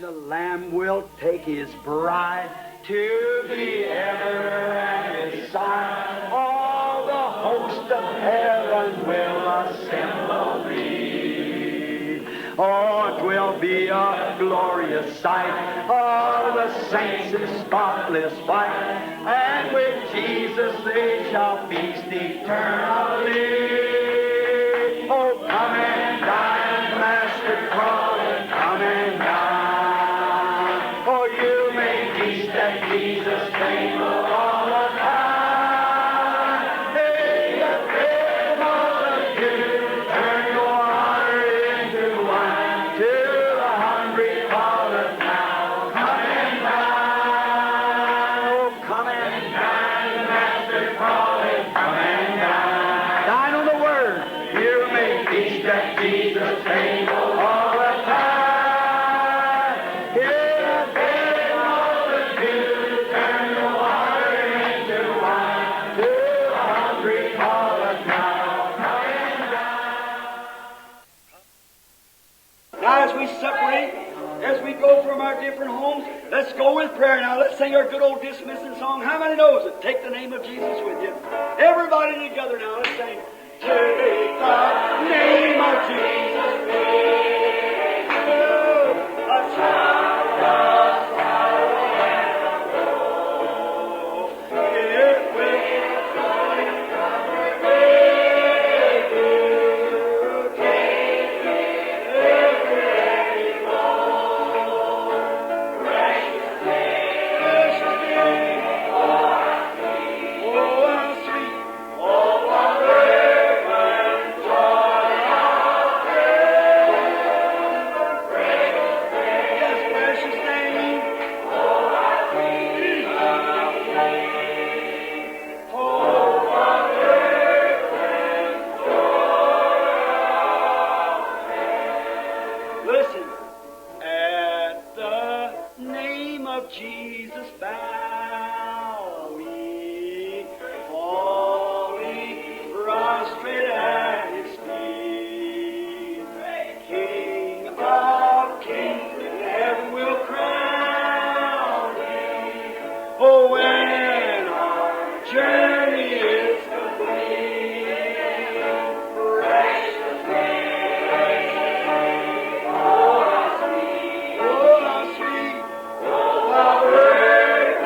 the Lamb will take His bride to the everlasting side. All the host of heaven will assemble thee. Oh, it will be a glorious sight. All the saints in spotless white, and with Jesus they shall feast eternally. Oh, come and dine, Master Christ, come and dine. Oh, you may feast at Jesus' table all the time. Hey, the great multitude, turn your water into wine. To the hungry calleth now, come and dine. Oh, come and dine, Master calleth, come and dine. Dine on the Word. You may feast at Jesus' table all the time. Hear the great multitude, turn the water into wine. To the hungry calleth now, come and dine. Now as we separate, as we go from our different homes, let's go with prayer now. Let's sing our good old dismissing song. How many knows it? Take the name of Jesus with you. Everybody together now. Let's sing. Take the name of Jesus with you. A child of sorrow and of woe. It will joy and comfort with you. Take it every woe. Precious name, oh how sweet, oh what fragrant joy of heaven. Yes, precious name, oh how sweet, oh what fragrant joy of heaven. Listen, at the name of Jesus bow we, falling prostrate at His feet. King of kings, heaven will crown Thee. Oh, when our journey is complete, precious name, oh how sweet, oh how sweet, oh how fragrant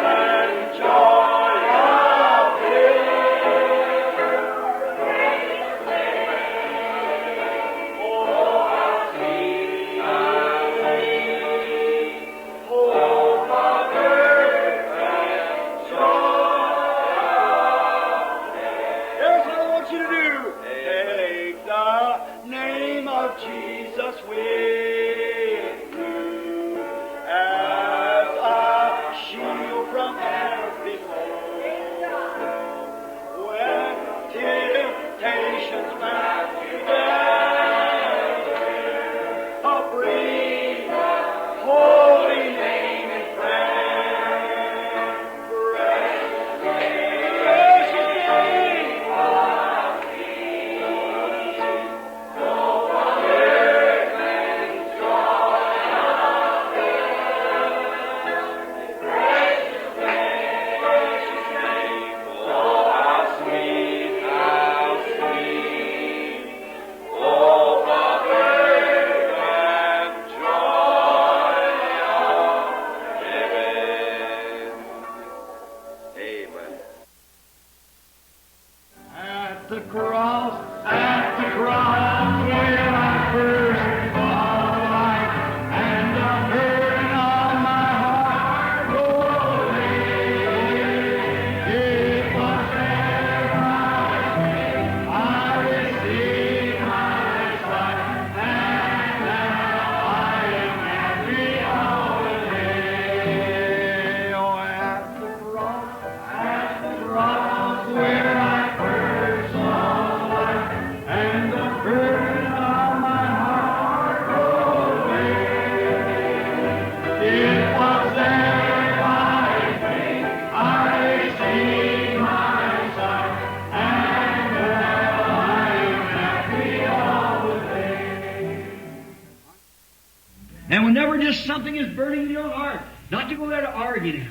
And whenever just something is burning in your heart, not to go there to argue now,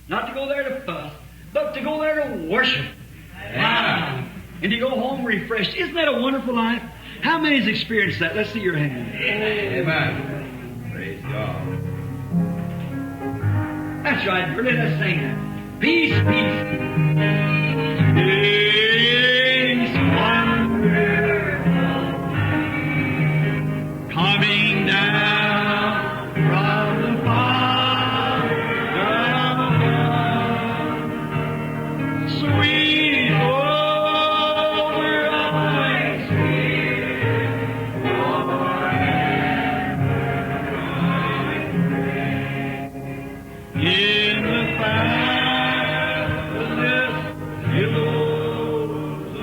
not to go there to fuss, but to go there to worship. Wow. And to go home refreshed. Isn't that a wonderful life? How many has experienced that? Let's see your hand. Amen. Praise God. That's right. Really, let's sing that. Peace, peace. Peace, wonderful. Coming down from the Father. Sweet over my spirit. In the fabulous billows of.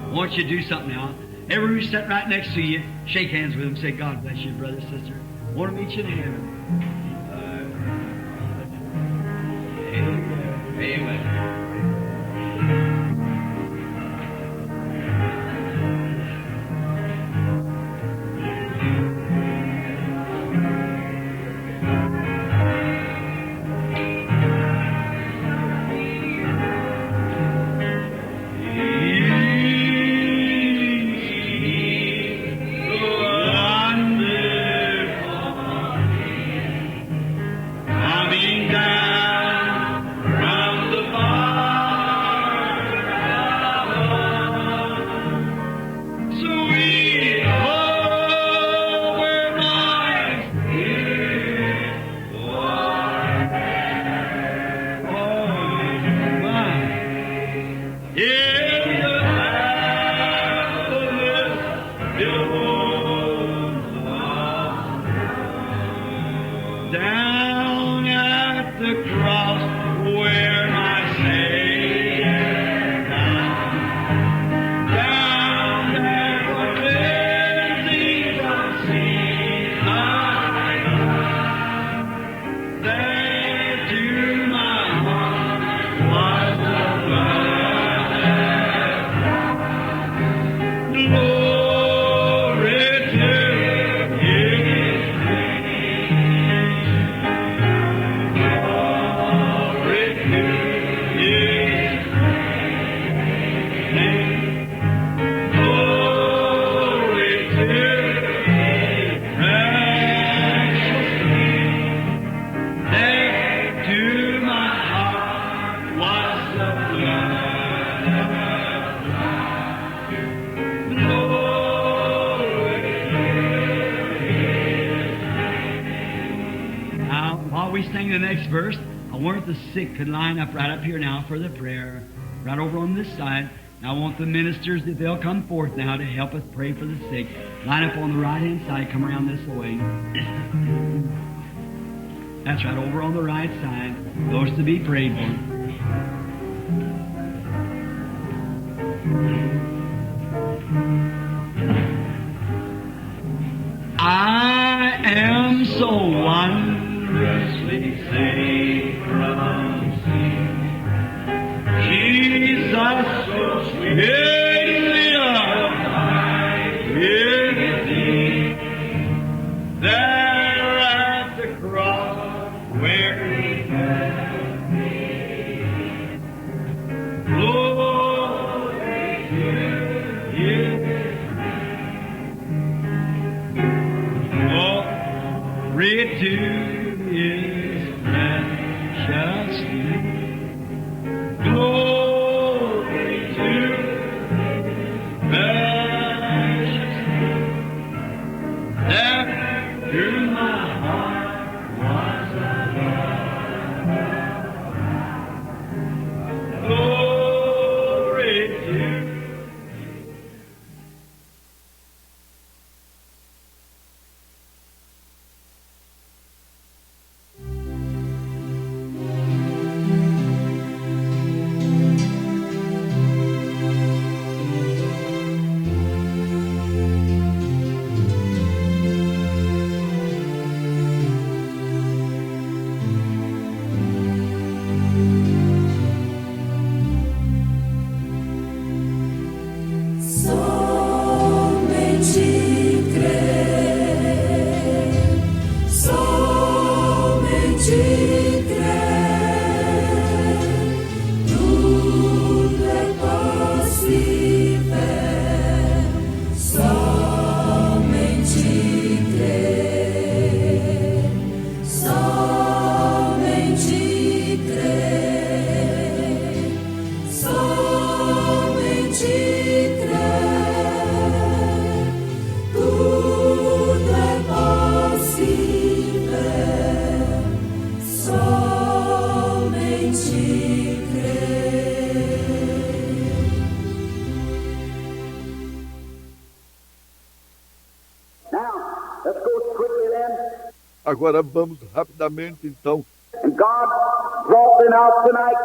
I want you to do something now. Everyone who's sitting right next to you, shake hands with them. Say, God bless you, brother, sister. I want to meet you in heaven. Amen. Coming down from the Father, sweet over my spirit. Oh, my. In the fabulous billows of down at the cross where my Savior died. Down there where cleansing from sin I died. There to my heart was the blood that glory to His Now, while we sing the next verse, I wonder if the sick could line up right up here now for the prayer, right over on this side. Now, I want the ministers, if they'll come forth now to help us pray for the sick. Line up on the right-hand side, come around this way. That's right, over on the right side. Those to be prayed for. I am so wondrously saved from sin. Jesus, so sweetly alive in thee. There at the cross where He had me. Glory to His glory to His precious name. Glory to precious name. There through my heart was a love. Glory to. Agora vamos rapidamente, então. And God brought them out tonight.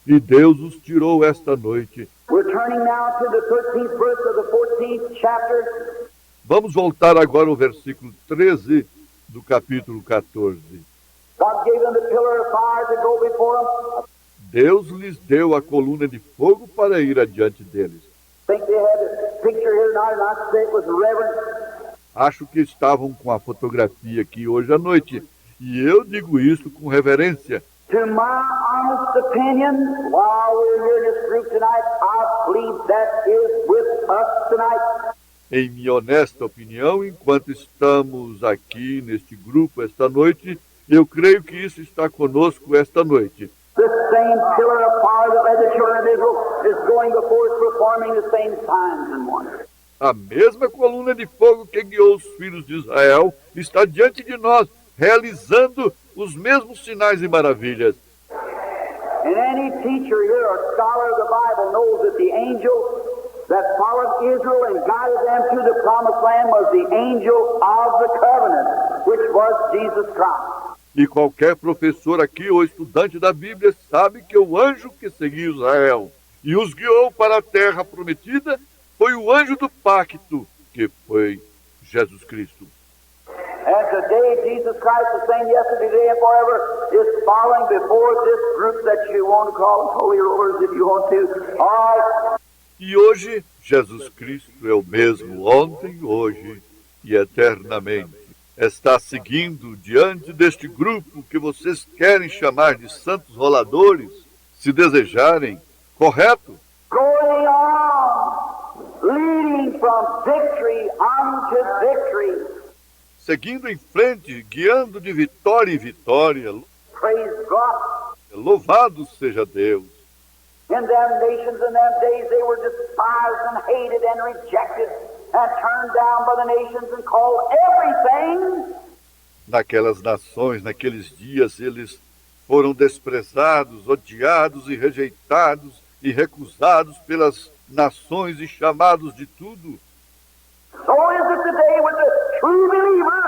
E Deus os tirou esta noite. We're turning now to the 13th verse of the 14th chapter. Vamos voltar agora ao versículo 13 do capítulo 14. God gave them the pillar of fire to go before them. Deus lhes deu a coluna de fogo para ir adiante deles. I think they had a picture here tonight, and I say it was reverent. Acho que estavam com a fotografia aqui hoje à noite. E eu digo isso com reverência. To my honest opinion, while we're here in this group tonight, I believe that is with us tonight. Em minha honesta opinião, enquanto estamos aqui neste grupo esta noite, eu creio que isso está conosco esta noite. This same pillar of fire that led the children of Israel is going before us, performing the same signs and wonders. A mesma coluna de fogo que guiou os filhos de Israel está diante de nós, realizando os mesmos sinais e maravilhas. And any teacher here or scholar of the Bible knows that the angel that followed Israel and guided them to the promised land was the angel of the covenant, which was Jesus Christ. E qualquer professor aqui ou estudante da Bíblia sabe que o anjo que seguiu Israel e os guiou para a terra prometida foi o anjo do pacto, que foi Jesus Cristo. And today, Jesus Christ, the same yesterday, today, and forever, is following before this group that you want to call them holy rollers if you want to. All right. E hoje, Jesus Cristo é o mesmo ontem, hoje e eternamente. Está seguindo diante deste grupo que vocês querem chamar de santos roladores, se desejarem, correto? Going on, leading from victory unto victory. Seguindo em frente, guiando de vitória em vitória. Praise God. Louvado seja Deus. In them nations in them days they were despised and hated and rejected and turned down by the nations and called everything. Naquelas nações, naqueles dias, eles foram desprezados, odiados e rejeitados e recusados pelas nações e chamados de tudo. So is it today with the true believer.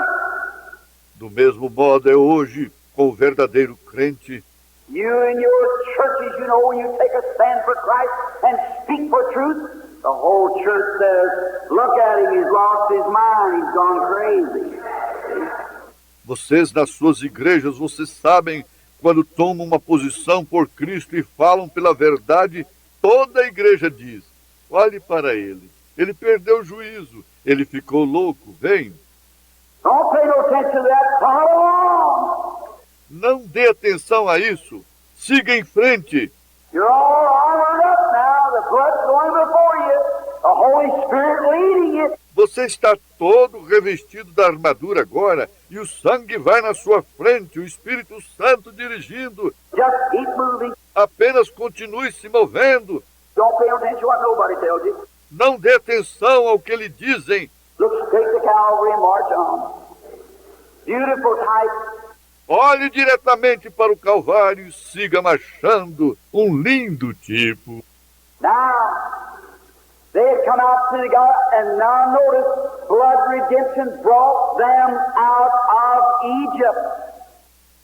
Do mesmo modo é hoje com o verdadeiro crente. You in your churches, you know, when you take a stand for Christ and speak for truth, the whole church says, look at him, he's lost his mind, he's gone crazy. Vocês nas suas igrejas, vocês sabem, quando tomam uma posição por Cristo e falam pela verdade, toda a igreja diz, olhe para ele, ele perdeu o juízo, ele ficou louco, vem. Don't pay no attention to that, follow on. Não dê atenção a isso. Siga em frente. You're all armored up now. The blood's going before you. The Holy Spirit leading it. Você está todo revestido da armadura agora e o sangue vai na sua frente, o Espírito Santo dirigindo. Just keep moving. Apenas continue se movendo. Don't pay attention to what nobody tells you. Não dê atenção ao que lhe dizem. Look straight to Calvary and march on. Beautiful type. Olhe diretamente para o Calvário e siga marchando, um lindo tipo. Now, they had come out to the God, and now notice, blood redemption brought them out of Egypt.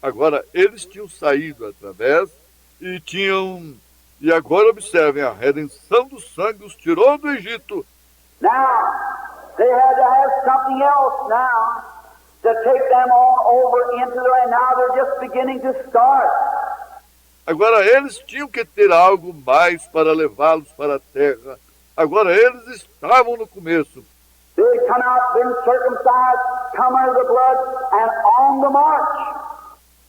Agora, eles tinham saído através e agora observem, a redenção do sangue os tirou do Egito. Now, they had to have something else now. To take them on over into the land. Now they're just beginning to start. Agora eles tinham que ter algo mais para levá-los para a terra. Agora eles estavam no começo. They had come out, been circumcised, come under the blood, and on the march.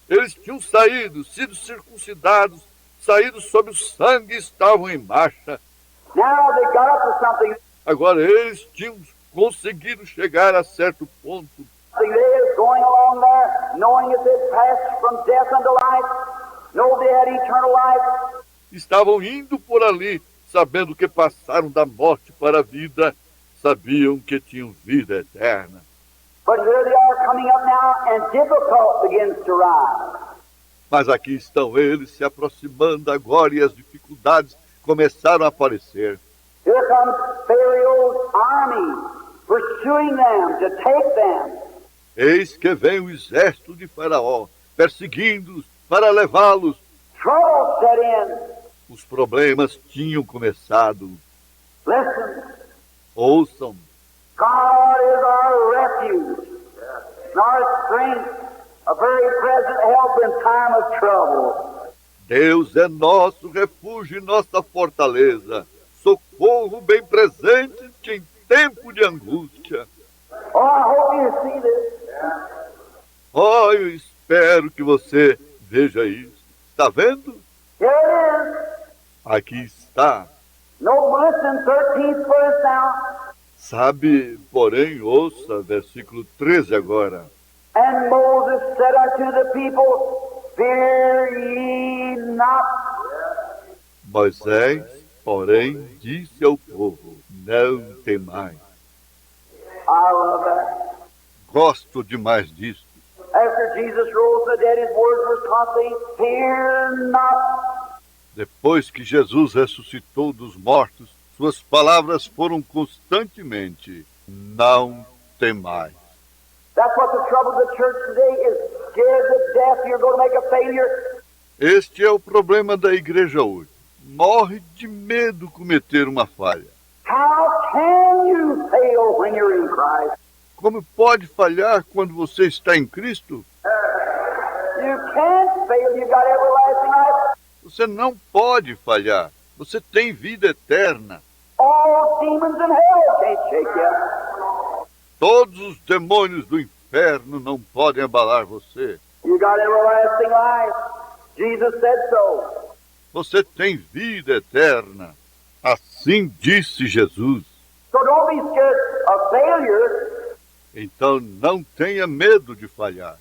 Eles tinham saído, sido circuncidados, saído sob o sangue e estavam em marcha. Now they got up to something. Agora eles tinham conseguido chegar a certo ponto. They is going along there, knowing that they'd passed from death unto life, know they had eternal life. Estavam indo por ali, sabendo que passaram da morte para a vida, sabiam que tinham vida eterna. But here they are coming up now, and difficult begins to rise. Mas aqui estão eles se aproximando agora e as dificuldades começaram a aparecer. Here comes Pharaoh's army, pursuing them to take them. Eis que vem o exército de Faraó, perseguindo-os para levá-los. Trouble set in. Os problemas tinham começado. Listen, Ouçam, God is our refuge, and our strength, a very present help in time of trouble. Deus é nosso refúgio e nossa fortaleza, socorro bem presente em tempo de angústia. Oh, I hope you see this. Oh, eu espero que você veja isso. Está vendo? Here it is. Aqui está. No, listen, 13th verse now. Sabe, porém, ouça, versículo 13 agora. And Moses said unto the people, Fear ye not. Moisés, porém, disse ao povo, não temais. I love that. Gosto demais disso. After Jesus rose from the dead, his words were constantly, Fear not. Depois que Jesus ressuscitou dos mortos, suas palavras foram constantemente, não temais. That's what the trouble of the church today is. Scared to death you're going to make a failure. Este é o problema da igreja hoje. Morre de medo de cometer uma falha. How can you fail when you're in Christ? Como pode falhar quando você está em Cristo? You can't fail. You got everlasting life. Você não pode falhar. Você tem vida eterna. All demons in hell can't shake you. Todos os demônios do inferno não podem abalar você. You got everlasting life. Jesus said so. Você tem vida eterna. Assim disse Jesus. So don't be scared of failure. Então não tenha medo de falhar.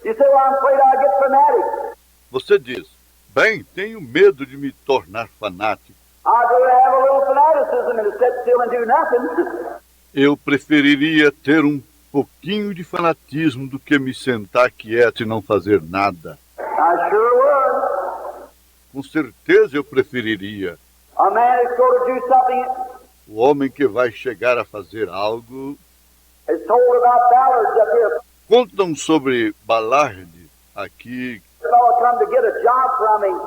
You say, well, I'm afraid I'll get fanatic. Você diz, bem, tenho medo de me tornar fanático. I'd rather have a little fanaticism and to sit still and do nothing. Eu preferiria ter um pouquinho de fanatismo do que me sentar quieto e não fazer nada. I sure would. Com certeza eu preferiria. A man is going to do something. O homem que vai chegar a fazer algo... It's told about Ballards up here. Contam sobre Ballard aqui, A fellow come to get a job from him,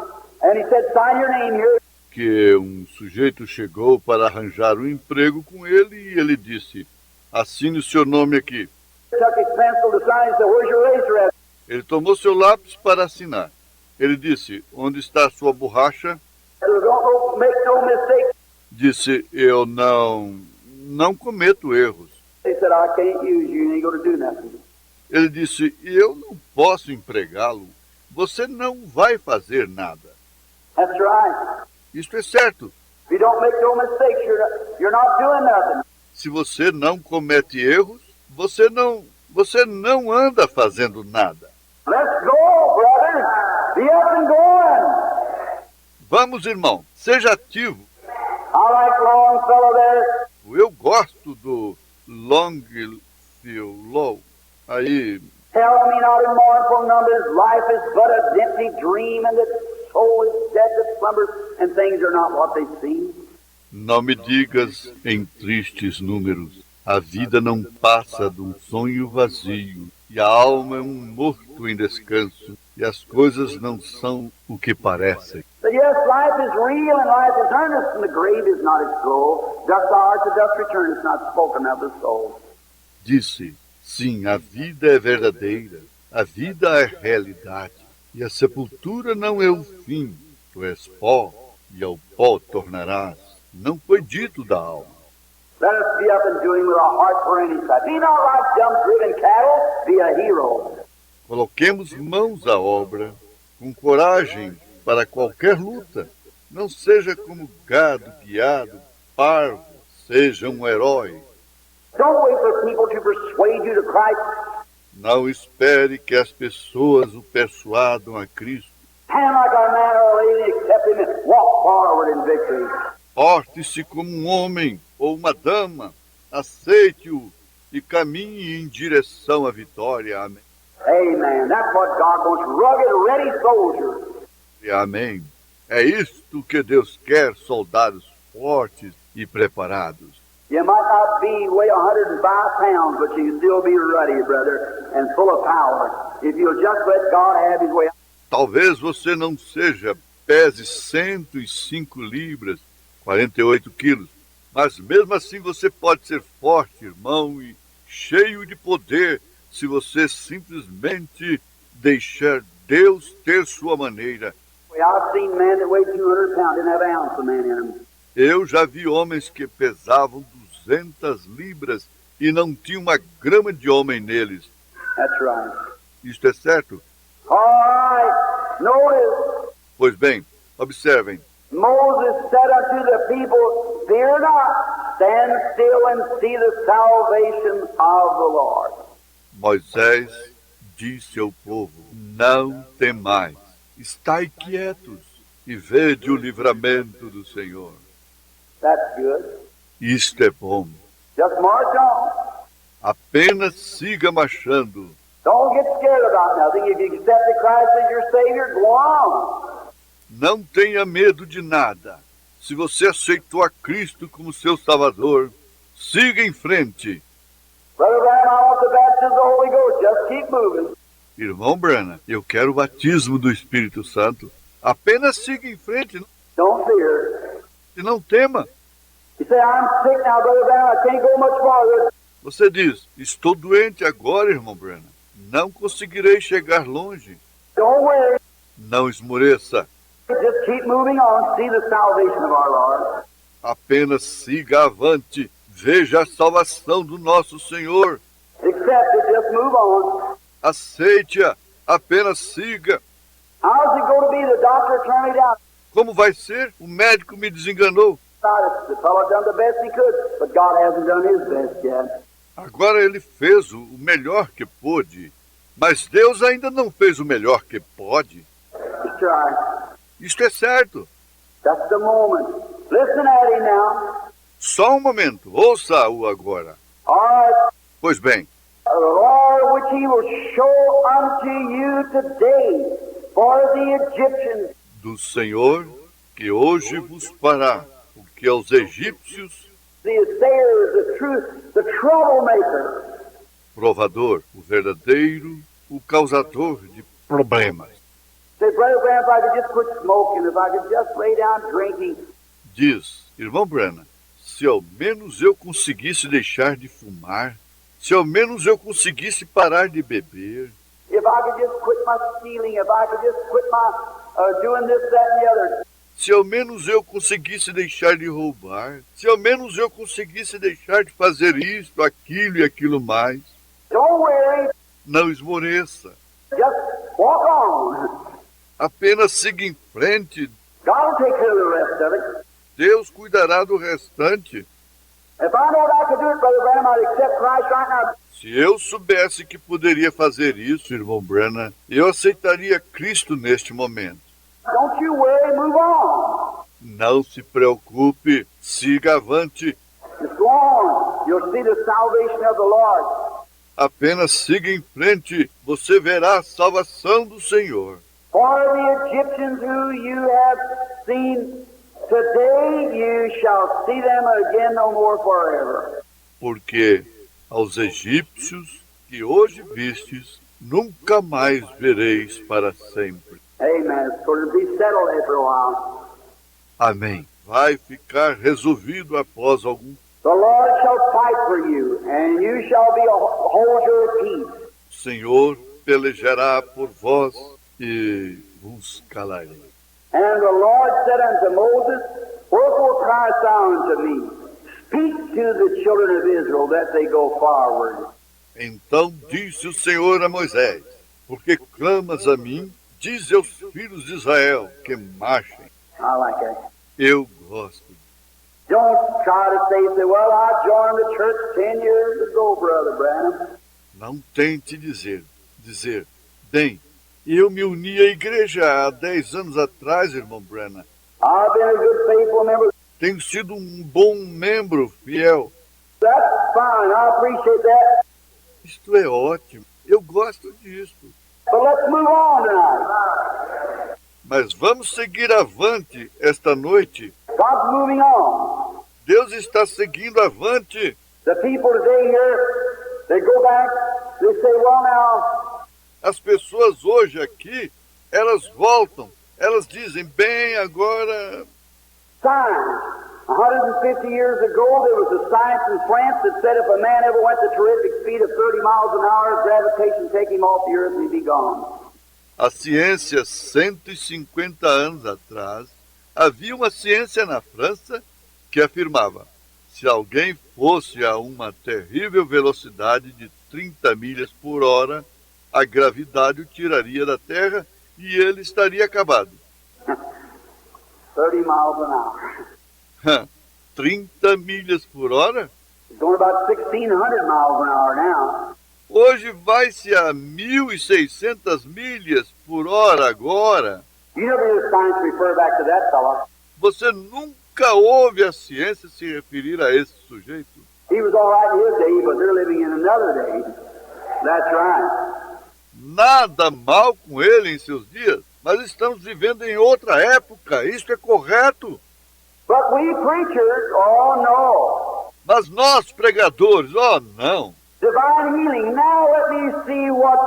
and he said, sign your name here. que um sujeito chegou para arranjar um emprego com ele e ele disse, assine o seu nome aqui. Took his pencil to sign and said, where's your razor at? Ele tomou seu lápis para assinar. Ele disse, onde está a sua borracha? He said, don't make no mistake. Disse, eu não cometo erros. He said, I can't use you, you ain't going to do nothing. Ele disse, eu não posso empregá-lo. Você não vai fazer nada. That's right. Isto é certo. If you don't make no mistakes, you're not doing nothing. Se você não comete erros, você não anda fazendo nada. Let's go, brother. Be up and going. Vamos, irmão, seja ativo. I like Longfellow there. Eu gosto do Longfellow. Aí, Tell me not in mournful numbers, life is but a empty dream, and the soul is dead that slumbers, and things are not what they seem. não me digas em tristes números, a vida não passa de um sonho vazio, e a alma é um morto em descanso, e as coisas não são o que parecem. But yes, life is real and life is earnest, and the grave is not its goal. Dust thou art to dust return, it's not spoken of the soul. Disse, sim, a vida é verdadeira, a vida é realidade, e a sepultura não é o fim. Tu és pó, e ao pó tornarás. Não foi dito da alma. Let us be up and doing with our heart for any side. Be not like dumb driven cattle, be a hero. Coloquemos mãos à obra, com coragem para qualquer luta. Não seja como gado guiado, parvo, seja um herói. Don't wait for people to persuade you to Christ. Não espere que as pessoas o persuadam a Cristo. Stand like a man or a lady, accept him, and walk forward in victory. Porte-se como um homem ou uma dama, aceite-o e caminhe em direção à vitória. Amém. Amen. That's what God wants. Rugged, ready soldiers. E amém. É isto que Deus quer, soldados fortes e preparados. You might not weigh 105 pounds, but you can still be ruddy, brother, and full of power. If you'll just let God have His way. Talvez você não pese 105 libras, 48 quilos, mas mesmo assim você pode ser forte, irmão, e cheio de poder, se você simplesmente deixar Deus ter sua maneira. I've seen men that weighed 200 pounds, didn't have an ounce of man in them. Eu já vi homens que pesavam 200 libras e não tinha uma grama de homem neles. That's right. Isto é certo? All right. Notice. Pois bem, observem. Moses said unto the people, Fear not, stand still and see the salvation of the Lord. Moisés disse ao povo, não temais, estai quietos e vede o livramento do Senhor. That's good. Isto é bom. Just march on. Apenas siga marchando. Don't get scared about nothing. If you accepted Christ as your Savior, go on. Não tenha medo de nada. Se você aceitou a Cristo como seu Salvador, siga em frente. Brother Branham, I want the baptism of the Holy Ghost. Just keep moving. Irmão Branham, eu quero o batismo do Espírito Santo. Apenas siga em frente Don't fear. e não tema. You say, I'm sick now, Brother Branham. I can't go much farther. Você diz, estou doente agora, irmão Branham. Não conseguirei chegar longe. Don't worry. Não esmoreça. Just keep moving on. See the salvation of our Lord. Apenas siga avante. Veja a salvação do nosso Senhor. Accept it. Just move on. Aceite-a. Apenas siga. How's it going to be? The doctor turned me down. Como vai ser? O médico me desenganou. The fellow done the best he could, but God hasn't done His best yet. Agora ele fez o melhor que pôde. Mas Deus ainda não fez o melhor que pode. Just try. Isto é certo. That's the moment. Listen at Him now. Só um momento. Ouça-o agora. All right. Pois bem, The Lord which He will show unto you today for the Egyptians. do Senhor que hoje vos fará o que aos egípcios, The assayers, the truth, the troublemaker. provador, o verdadeiro, o causador de problemas. Say, Brother Branham, if I could just quit smoking, if I could just lay down drinking. Diz, irmão Branham, se ao menos eu conseguisse deixar de fumar, se ao menos eu conseguisse parar de beber, If I could just quit my stealing, if I could just quit my doing this, that, and the other. se ao menos eu conseguisse deixar de roubar, se ao menos eu conseguisse deixar de fazer isto, aquilo e aquilo mais, Don't worry. não esmoreça. Just walk on. Apenas siga em frente, God will take care of the rest of it. Deus cuidará do restante. If I know that I could do it, Brother Branham, I'd accept Christ right now. Se eu soubesse que poderia fazer isso, irmão Branham, eu aceitaria Cristo neste momento. Don't you worry, move on. Não se preocupe, siga avante. Just go on. You'll see the salvation of the Lord. Apenas siga em frente, você verá a salvação do Senhor. For the Egyptians who you have seen today, you shall see them again no more forever. Porque aos egípcios que hoje vistes, nunca mais vereis para sempre. Amen. It's going to be settled after a while. Amém. Vai ficar resolvido após algum. The Lord shall fight for you, and you shall be a holder of peace. O Senhor pelejará por vós e vos calarei. And the Lord said unto Moses, Wherefore criest thou unto me? Speak to the children of Israel that they go forward. Então disse o Senhor a Moisés, porque clamas a mim, dize aos filhos de Israel que marchem. I like that. Eu gosto. Don't try to say, well, I joined the church 10 years ago, Brother Branham. Não tente dizer, bem, eu me uni à igreja há 10 anos atrás, irmão Branham. I've been a good, faithful member. Tenho sido um bom membro fiel. That's fine. I appreciate that. Isto é ótimo. Eu gosto disto. But let's move on tonight. Mas vamos seguir avante esta noite. God's moving on. Deus está seguindo avante. The people today here, they go back, they say, well now, As pessoas hoje aqui, elas voltam. Elas dizem, bem, agora... science. 150 years ago, there was a science in France that said if a man ever went the terrific speed of 30 miles an hour, gravitation take him off the earth and he'd be gone. A ciência, 150 anos atrás, havia uma ciência na França que afirmava, se alguém fosse a uma terrível velocidade de 30 milhas por hora, a gravidade o tiraria da Terra e ele estaria acabado. 30 miles an hour. 30 milhas por hora? It's going about 1,600 miles an hour now. Hoje vai-se a 1.600 milhas por hora agora. You never hear science refer back to that fella. Você nunca ouve a ciência se referir a esse sujeito. He was all right in his day, but they're living in another day. That's right. Nada mal com ele em seus dias, mas estamos vivendo em outra época. Isso é correto. But we preachers, oh no. Mas nós, pregadores, oh não. Divine healing. Now let me see what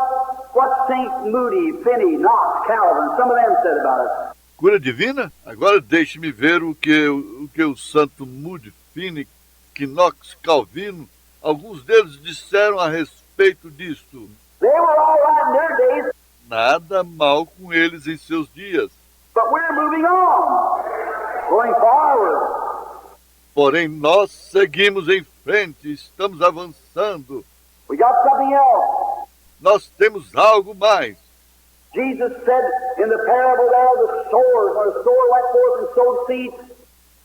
St. Moody, Finney, Knox, Calvin, some of them said about it. Cura divina? Agora deixe-me ver o que o santo Moody, Finney, Knox, Calvino, alguns deles disseram a respeito disto. They were all right in their days, Nada mal com eles em seus dias. but we're moving on, going forward. Porém, nós seguimos em frente, estamos avançando. We got something else. Nós temos algo mais. Jesus said in the parable there of the sowers, when a sower went forth and sowed seed,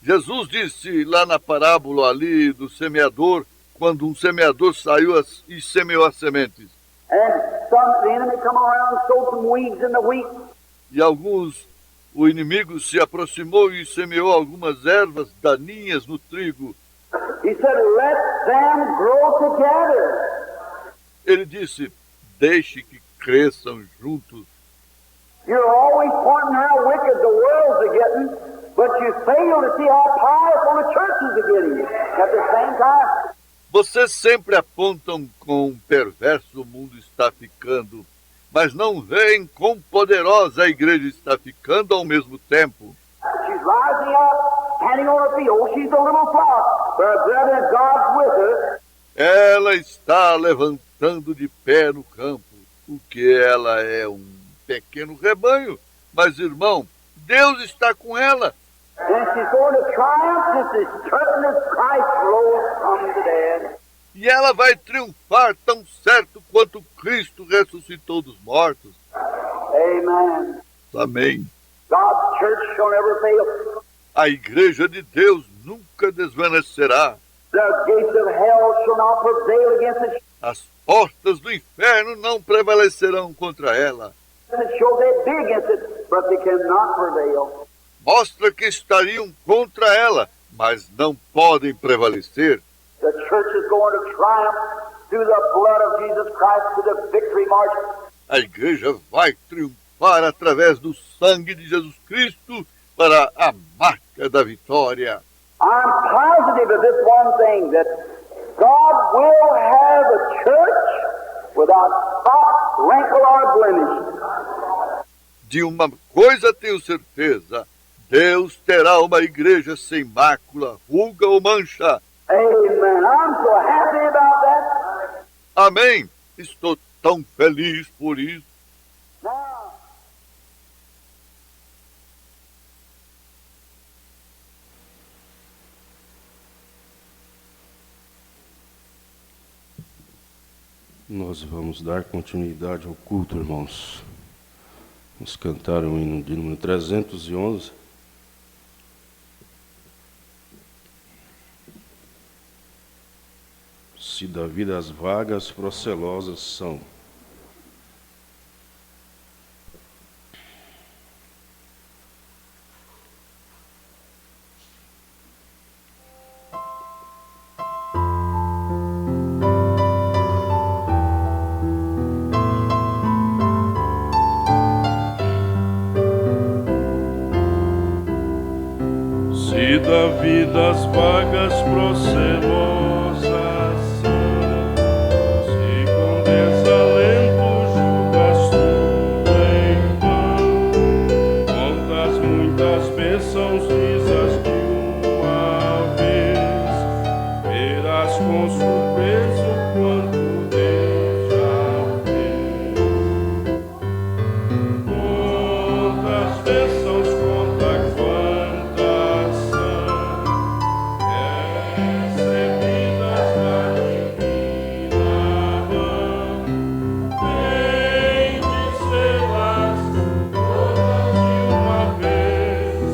Jesus disse lá na parábola ali do semeador, quando um semeador saiu e semeou as sementes. and the enemy come around and sowed some weeds in the wheat. E o inimigo se aproximou e semeou algumas ervas daninhas no trigo. He said, let them grow together. Ele disse, deixe que cresçam juntos. You're always pointing how wicked the world's getting, but you fail to see how powerful the churches are getting at the same time. Vocês sempre apontam quão perverso o mundo está ficando, mas não veem quão poderosa a igreja está ficando ao mesmo tempo. She's rising up, standing on her feet. Oh, she's a little flock, but her brethren, God's with her. Ela está levantando de pé no campo, o que ela é um pequeno rebanho, mas irmão, Deus está com ela. And she's going to triumph just as certain as Christ rose from the dead. E ela vai triunfar tão certo quanto Cristo ressuscitou dos mortos. Amen. Amém. God's church shall never fail. A igreja de Deus nunca desvanecerá. The gates of hell shall not prevail against it. As portas do inferno não prevalecerão contra ela. It shall they be against it, but they cannot prevail. Mostra que estariam contra ela, mas não podem prevalecer. The church is going to triumph through the blood of Jesus Christ to the victory march. A igreja vai triunfar através do sangue de Jesus Cristo para a marca da vitória. I'm positive of this one thing, that God will have a church without spot, wrinkle, or blemish. De uma coisa tenho certeza, Deus terá uma igreja sem mácula, ruga ou mancha. Amen. I'm so happy about that. Amém. Estou tão feliz por isso. Now, Nós vamos dar continuidade ao culto, irmãos. Vamos cantar o hino de número 311. Se da vida as vagas procelosas são. Se da vidas vagas, procelosas são. Se com desalento julgas tu em vão, contas muitas bênçãos lisas de uma vez, verás com surpresa o quanto Deus já fez. Contas bênçãos, conta quantas são recebidas da divina mão. Vem dizê-las todas de uma vez,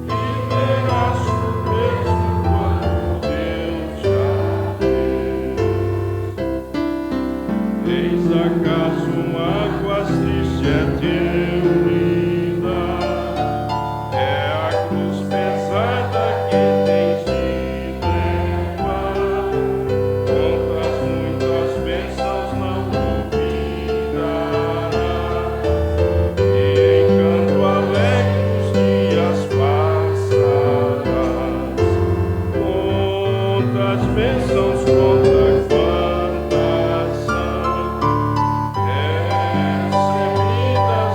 e verás surpresa o quanto Deus já fez. Eis acaso mágoas triste é teu linda, é a cruz pesada que tens de levar. Contas muitas bênçãos não duvidarás, e em canto alegre os dias passarás. Contas bênçãos, conta quantas são recebidas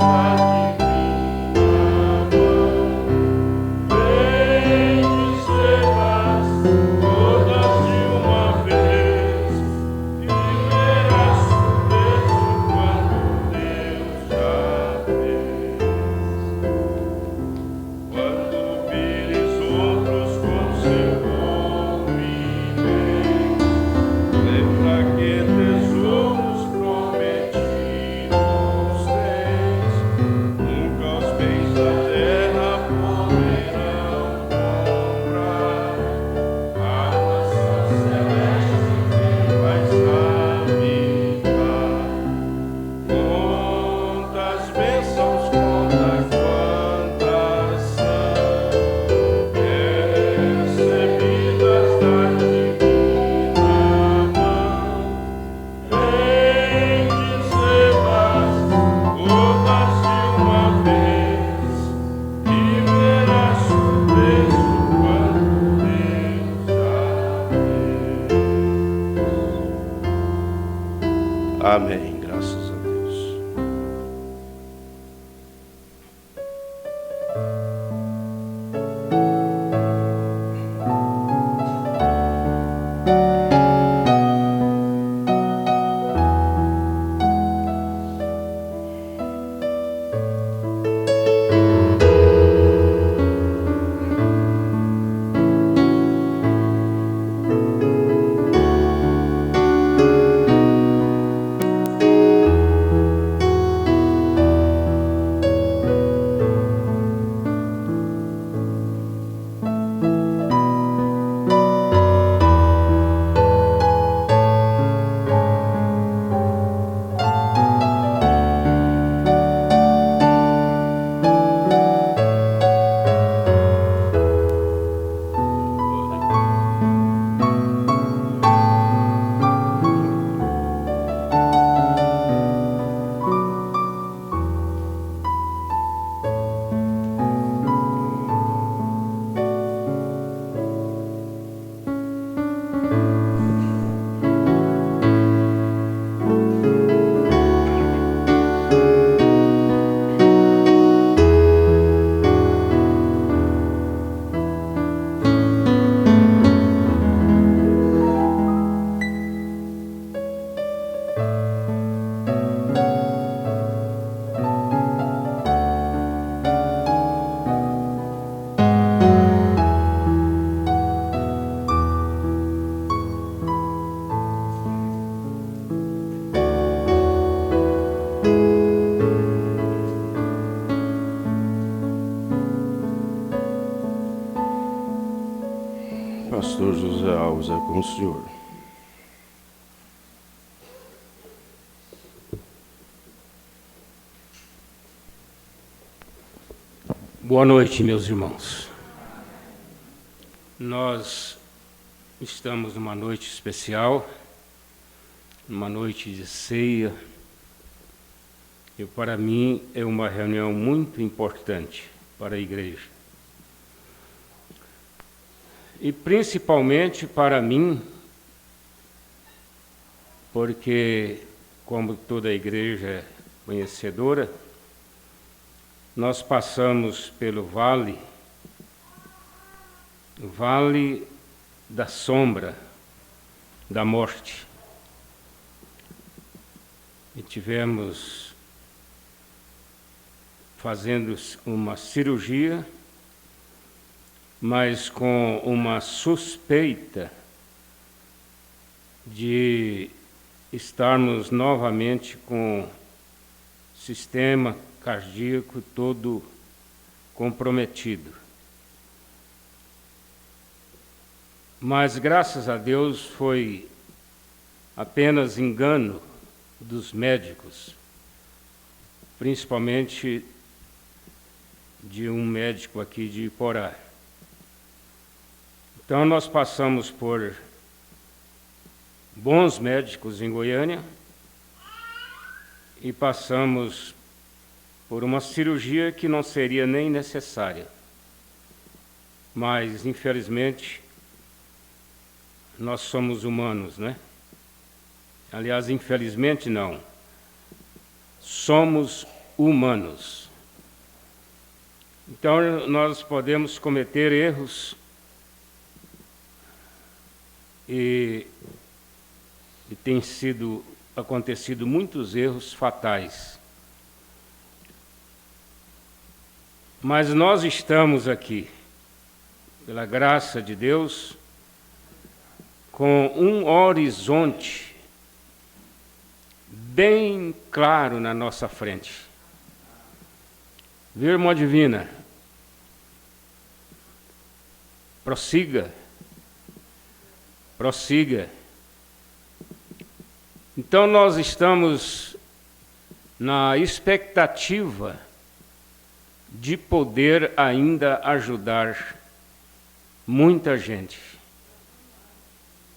da divina mão. Vem dizê-las todas de uma vez, e verás surpresa o quanto Deus já fez. Quando vires outros com seu nome bem, lembra que tesouros prometidos tens. Nunca os bens da terra poderão comprar a mansão celeste que vais habitar. Contas bênçãos, conta quantas são recebidas da divina mão. Vem dizê-las todas de uma vez, e verás surpresa o quanto Deus já fez. Amém. Graças a Deus. Pastor José Alves, é com o senhor. Boa noite, meus irmãos. Nós estamos numa noite especial, numa noite de ceia, e para mim é uma reunião muito importante para a igreja. E principalmente para mim, porque, como toda a igreja é conhecedora, nós passamos pelo vale da sombra da morte. E tivemos fazendo uma cirurgia, mas com uma suspeita de estarmos novamente com o sistema cardíaco todo comprometido. Mas, graças a Deus, foi apenas engano dos médicos, principalmente de um médico aqui de Iporá. Então, nós passamos por bons médicos em Goiânia e passamos por uma cirurgia que não seria nem necessária. Mas, infelizmente, nós somos humanos, né? Aliás, infelizmente não. Somos humanos. Então, nós podemos cometer erros e tem acontecido muitos erros fatais. Mas nós estamos aqui, pela graça de Deus, com um horizonte bem claro na nossa frente. Viu, irmã Divina? Prossiga. Então, nós estamos na expectativa de poder ainda ajudar muita gente.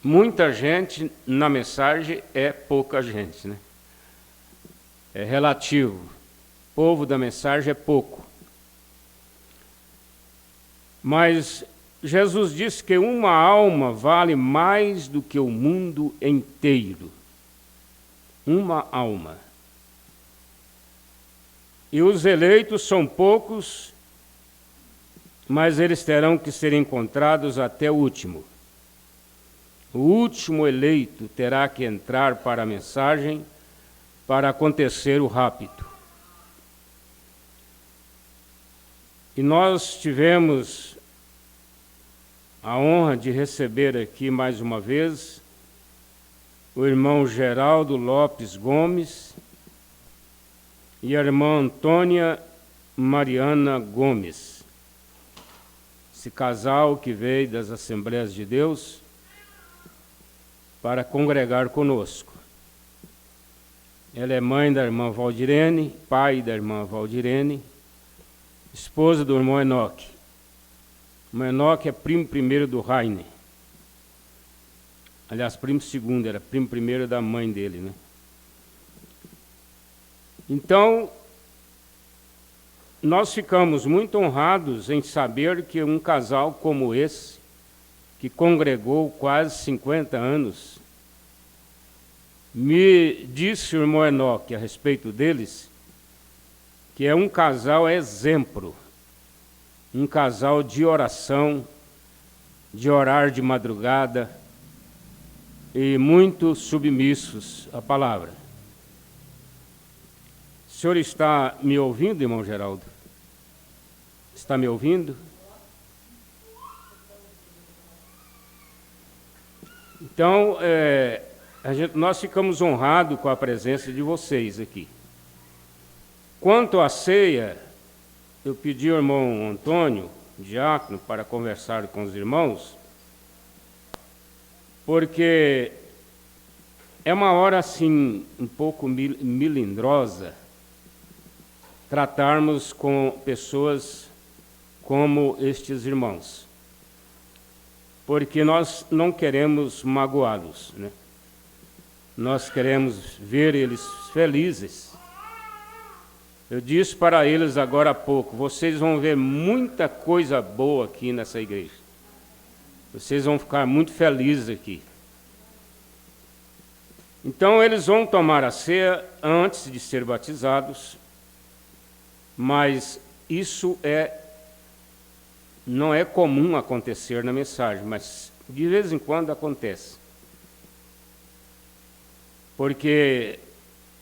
Muita gente na mensagem é pouca gente, né? É relativo. O povo da mensagem é pouco. Mas Jesus disse que uma alma vale mais do que o mundo inteiro. Uma alma. E os eleitos são poucos, mas eles terão que ser encontrados até o último. O último eleito terá que entrar para a mensagem para acontecer o rapto. E nós tivemos a honra de receber aqui mais uma vez o irmão Geraldo Lopes Gomes e a irmã Antônia Mariana Gomes. Esse casal que veio das Assembleias de Deus para congregar conosco. Ela é mãe da irmã Valdirene, pai da irmã Valdirene, esposa do irmão Enoque. O irmão Enoque é primo primeiro do Rainer. Aliás, primo segundo, era primo primeiro da mãe dele, né? Então, nós ficamos muito honrados em saber que um casal como esse, que congregou quase 50 anos, me disse o irmão Enoque a respeito deles, que é um casal exemplo, um casal de oração, de orar de madrugada e muito submissos à palavra. O senhor está me ouvindo, irmão Geraldo? Está me ouvindo? Então, nós ficamos honrados com a presença de vocês aqui. Quanto à ceia, eu pedi ao irmão Antônio, diácono, para conversar com os irmãos, porque é uma hora assim, um pouco melindrosa, tratarmos com pessoas como estes irmãos, porque nós não queremos magoá-los, né? Nós queremos ver eles felizes. Eu disse para eles agora há pouco, vocês vão ver muita coisa boa aqui nessa igreja. Vocês vão ficar muito felizes aqui. Então, eles vão tomar a ceia antes de ser batizados, mas isso não é comum acontecer na mensagem, mas de vez em quando acontece. Porque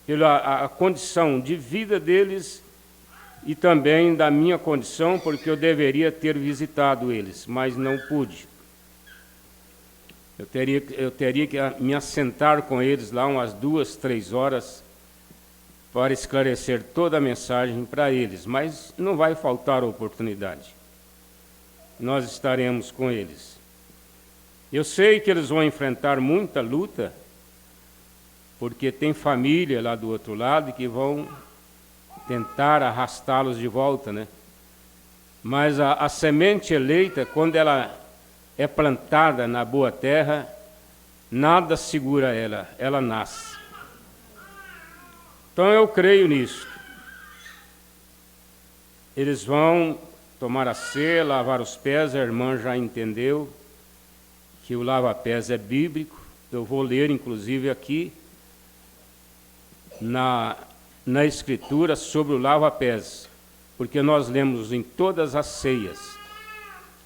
pela a condição de vida deles e também da minha condição, porque eu deveria ter visitado eles, mas não pude. Eu teria que me assentar com eles lá umas 2, 3 horas para esclarecer toda a mensagem para eles, mas não vai faltar oportunidade. Nós estaremos com eles. Eu sei que eles vão enfrentar muita luta, porque tem família lá do outro lado que vão tentar arrastá-los de volta, né? Mas a semente eleita, quando ela é plantada na boa terra, nada segura ela nasce. Então eu creio nisso. Eles vão tomar a ceia, lavar os pés, a irmã já entendeu que o lava-pés é bíblico. Eu vou ler, inclusive, aqui na Escritura sobre o lava-pés, porque nós lemos em todas as ceias.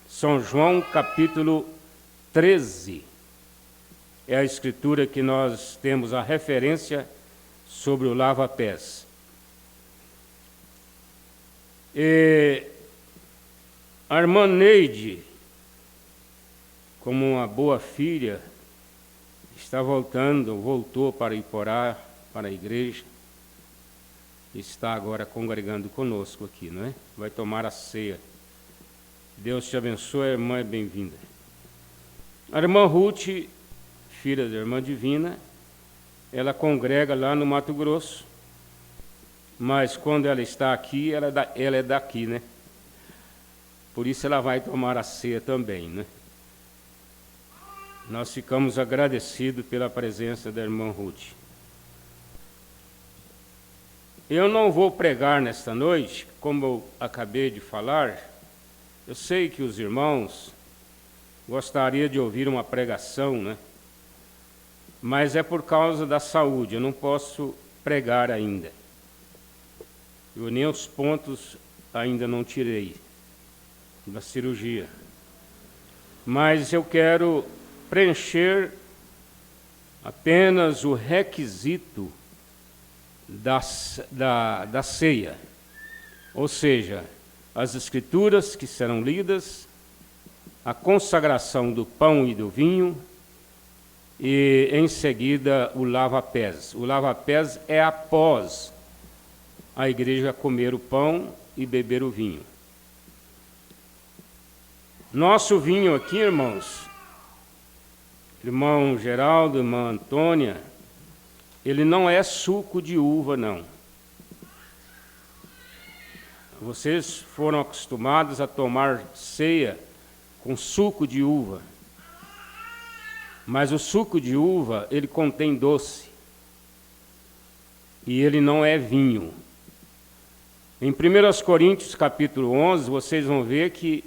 São João capítulo 13 é a Escritura que nós temos a referência sobre o lava-pés. E a irmã Neide, como uma boa filha, voltou para Iporá, para a igreja, está agora congregando conosco aqui, não é? Vai tomar a ceia. Deus te abençoe, a irmã é bem-vinda. A irmã Ruth, filha da irmã Divina, ela congrega lá no Mato Grosso, mas quando ela está aqui, ela é daqui, né? Por isso ela vai tomar a ceia também, né? Nós ficamos agradecidos pela presença da irmã Ruth. Eu não vou pregar nesta noite, como eu acabei de falar. Eu sei que os irmãos gostariam de ouvir uma pregação, né? Mas é por causa da saúde, eu não posso pregar ainda. Eu nem os pontos ainda não tirei da cirurgia. Mas eu quero preencher apenas o requisito da ceia, ou seja, as escrituras que serão lidas, a consagração do pão e do vinho e, em seguida, o lava-pés. O lava-pés é após a igreja comer o pão e beber o vinho. Nosso vinho aqui, irmãos, irmão Geraldo, irmã Antônia, ele não é suco de uva, não. Vocês foram acostumados a tomar ceia com suco de uva. Mas o suco de uva, ele contém doce. E ele não é vinho. Em 1 Coríntios, capítulo 11, vocês vão ver que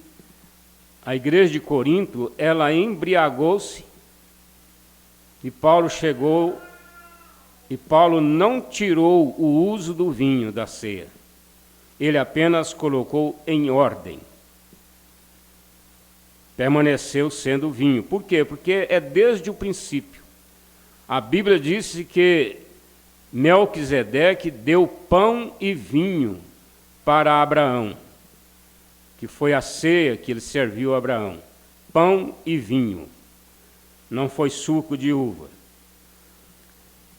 a igreja de Corinto, ela embriagou-se. E Paulo não tirou o uso do vinho da ceia. Ele apenas colocou em ordem. Permaneceu sendo vinho. Por quê? Porque é desde o princípio. A Bíblia disse que Melquisedeque deu pão e vinho para Abraão, que foi a ceia que ele serviu a Abraão. Pão e vinho. Não foi suco de uva.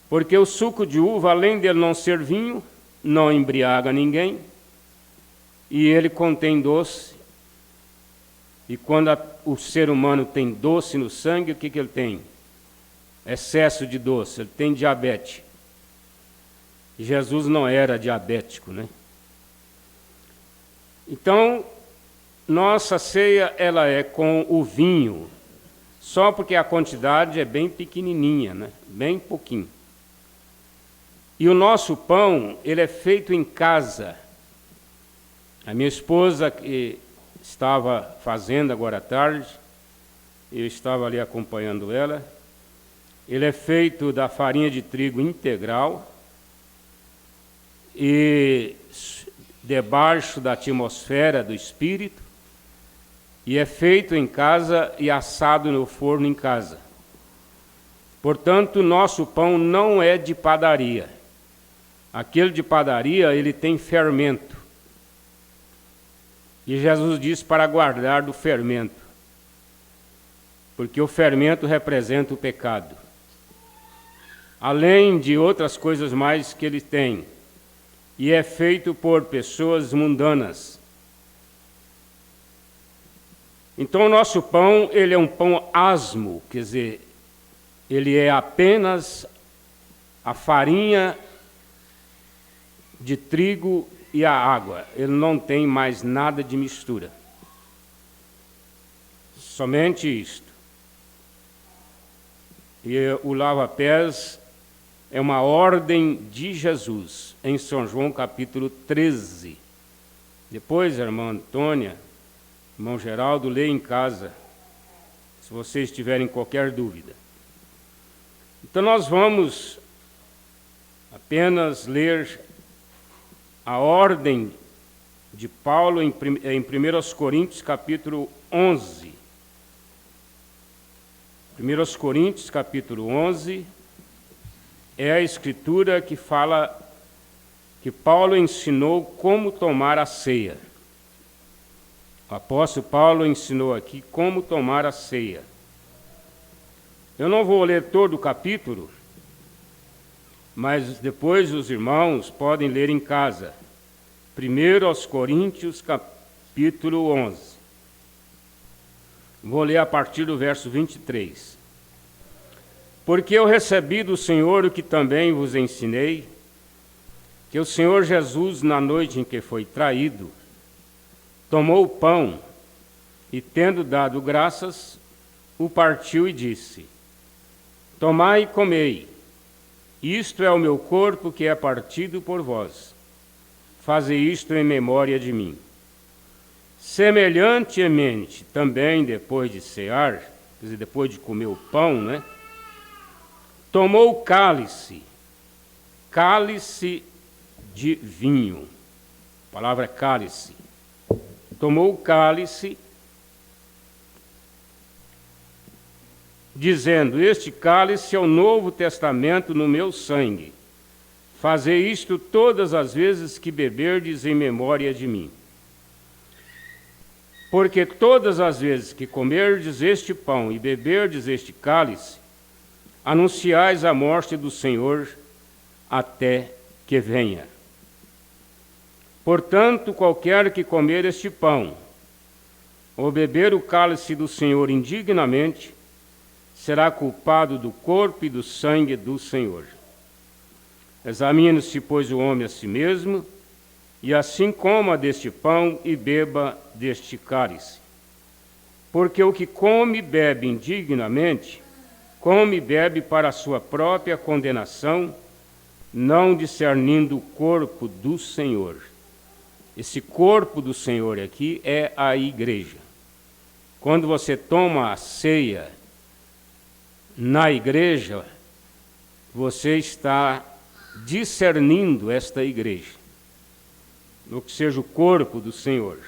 Porque o suco de uva, além dele não ser vinho, não embriaga ninguém, e ele contém doce. E quando o ser humano tem doce no sangue, o que ele tem? Excesso de doce, ele tem diabetes. E Jesus não era diabético, né? Então, nossa ceia, ela é com o vinho, só porque a quantidade é bem pequenininha, né? Bem pouquinho. E o nosso pão, ele é feito em casa. A minha esposa, que estava fazendo agora à tarde, eu estava ali acompanhando ela. Ele é feito da farinha de trigo integral e debaixo da atmosfera do Espírito, e é feito em casa e assado no forno em casa. Portanto, nosso pão não é de padaria. Aquele de padaria, ele tem fermento. E Jesus diz para guardar do fermento, porque o fermento representa o pecado. Além de outras coisas mais que ele tem, e é feito por pessoas mundanas. Então, o nosso pão, ele é um pão asmo, quer dizer, ele é apenas a farinha de trigo e a água. Ele não tem mais nada de mistura. Somente isto. E o lava-pés é uma ordem de Jesus, em São João capítulo 13. Depois, a irmã Antônia, irmão Geraldo, lê em casa, se vocês tiverem qualquer dúvida. Então nós vamos apenas ler a ordem de Paulo em 1 Coríntios capítulo 11. 1 Coríntios capítulo 11 é a escritura que fala que Paulo ensinou como tomar a ceia. O apóstolo Paulo ensinou aqui como tomar a ceia. Eu não vou ler todo o capítulo, mas depois os irmãos podem ler em casa. 1 Coríntios, capítulo 11. Vou ler a partir do verso 23. Porque eu recebi do Senhor o que também vos ensinei, que o Senhor Jesus, na noite em que foi traído, tomou o pão e, tendo dado graças, o partiu e disse: Tomai e comei, isto é o meu corpo que é partido por vós. Fazei isto em memória de mim. Semelhantemente, também depois de cear, quer dizer, depois de comer o pão, né? Tomou o cálice, cálice de vinho. A palavra é cálice. Tomou o cálice, dizendo: Este cálice é o Novo Testamento no meu sangue. Fazei isto todas as vezes que beberdes em memória de mim. Porque todas as vezes que comerdes este pão e beberdes este cálice, anunciais a morte do Senhor até que venha. Portanto, qualquer que comer este pão ou beber o cálice do Senhor indignamente, será culpado do corpo e do sangue do Senhor. Examine-se, pois, o homem a si mesmo, e assim coma deste pão e beba deste cálice. Porque o que come e bebe indignamente, come e bebe para a sua própria condenação, não discernindo o corpo do Senhor. Esse corpo do Senhor aqui é a igreja. Quando você toma a ceia na igreja, você está discernindo esta igreja, no que seja o corpo do Senhor.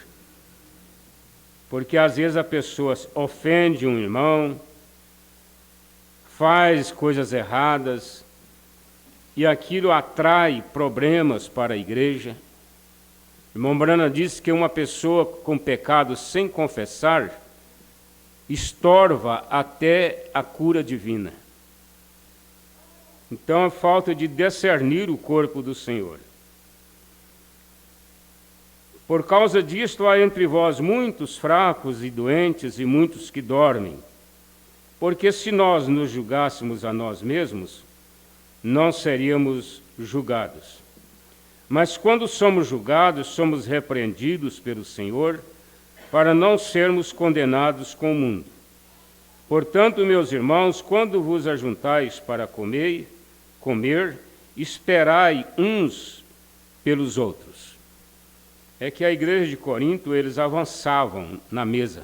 Porque às vezes a pessoa ofende um irmão, faz coisas erradas, e aquilo atrai problemas para a igreja. O irmão Branham disse que uma pessoa com pecado sem confessar estorva até a cura divina. Então, a falta de discernir o corpo do Senhor. Por causa disto, há entre vós muitos fracos e doentes e muitos que dormem. Porque se nós nos julgássemos a nós mesmos, não seríamos julgados. Mas quando somos julgados, somos repreendidos pelo Senhor, para não sermos condenados com o mundo. Portanto, meus irmãos, quando vos ajuntais para comer, esperai uns pelos outros. É que a igreja de Corinto, eles avançavam na mesa.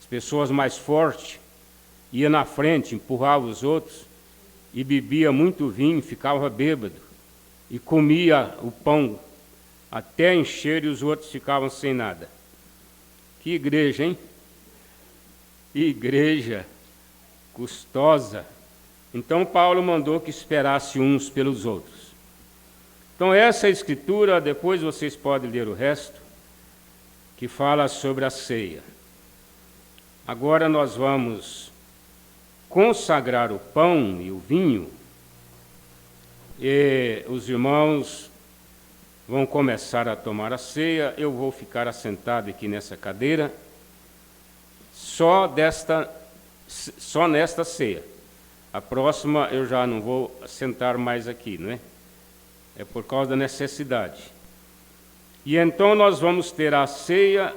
As pessoas mais fortes iam na frente, empurravam os outros e bebia muito vinho, ficava bêbado e comia o pão até encher e os outros ficavam sem nada. Que igreja, hein? Igreja custosa. Então Paulo mandou que esperasse uns pelos outros. Então essa escritura, depois vocês podem ler o resto, que fala sobre a ceia. Agora nós vamos consagrar o pão e o vinho, e os irmãos vão começar a tomar a ceia. Eu vou ficar assentado aqui nessa cadeira, só nesta ceia. A próxima eu já não vou sentar mais aqui, não é? É por causa da necessidade. E então nós vamos ter a ceia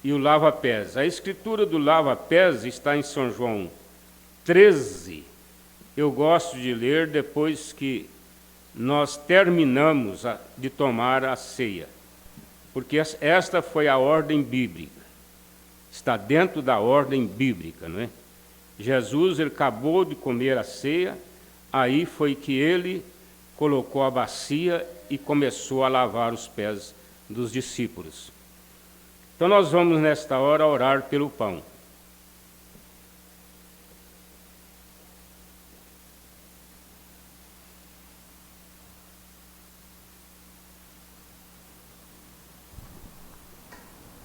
e o lava-pés. A escritura do lava-pés está em São João 13. Eu gosto de ler depois que nós terminamos de tomar a ceia, porque esta foi a ordem bíblica. Está dentro da ordem bíblica, não é? Jesus, ele acabou de comer a ceia, aí foi que ele colocou a bacia e começou a lavar os pés dos discípulos. Então nós vamos nesta hora orar pelo pão.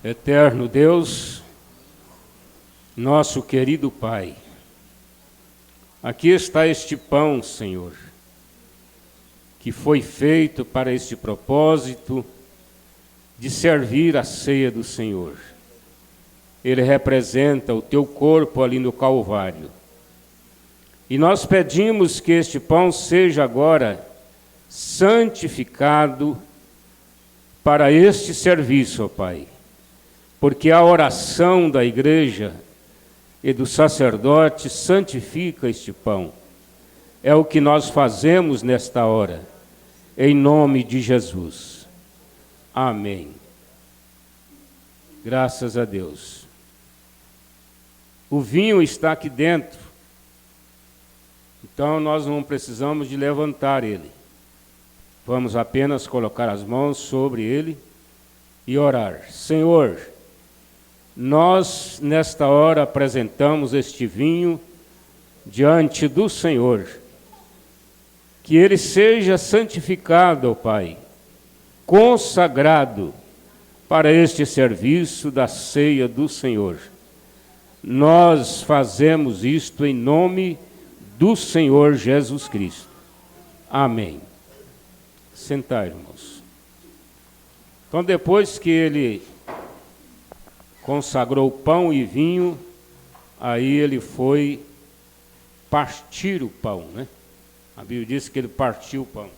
Eterno Deus, nosso querido Pai, aqui está este pão, Senhor, que foi feito para este propósito de servir a ceia do Senhor. Ele representa o teu corpo ali no Calvário. E nós pedimos que este pão seja agora santificado para este serviço, ó Pai, porque a oração da igreja e do sacerdote santifica este pão. É o que nós fazemos nesta hora, em nome de Jesus. Amém. Graças a Deus. O vinho está aqui dentro, então nós não precisamos de levantar ele. Vamos apenas colocar as mãos sobre ele e orar. Senhor, nós nesta hora apresentamos este vinho diante do Senhor. Que ele seja santificado, ó Pai, consagrado para este serviço da ceia do Senhor. Nós fazemos isto em nome do Senhor Jesus Cristo. Amém. Sentar, irmãos. Então, depois que ele consagrou pão e vinho, aí ele foi partir o pão, né? A Bíblia diz que ele partiu o pão.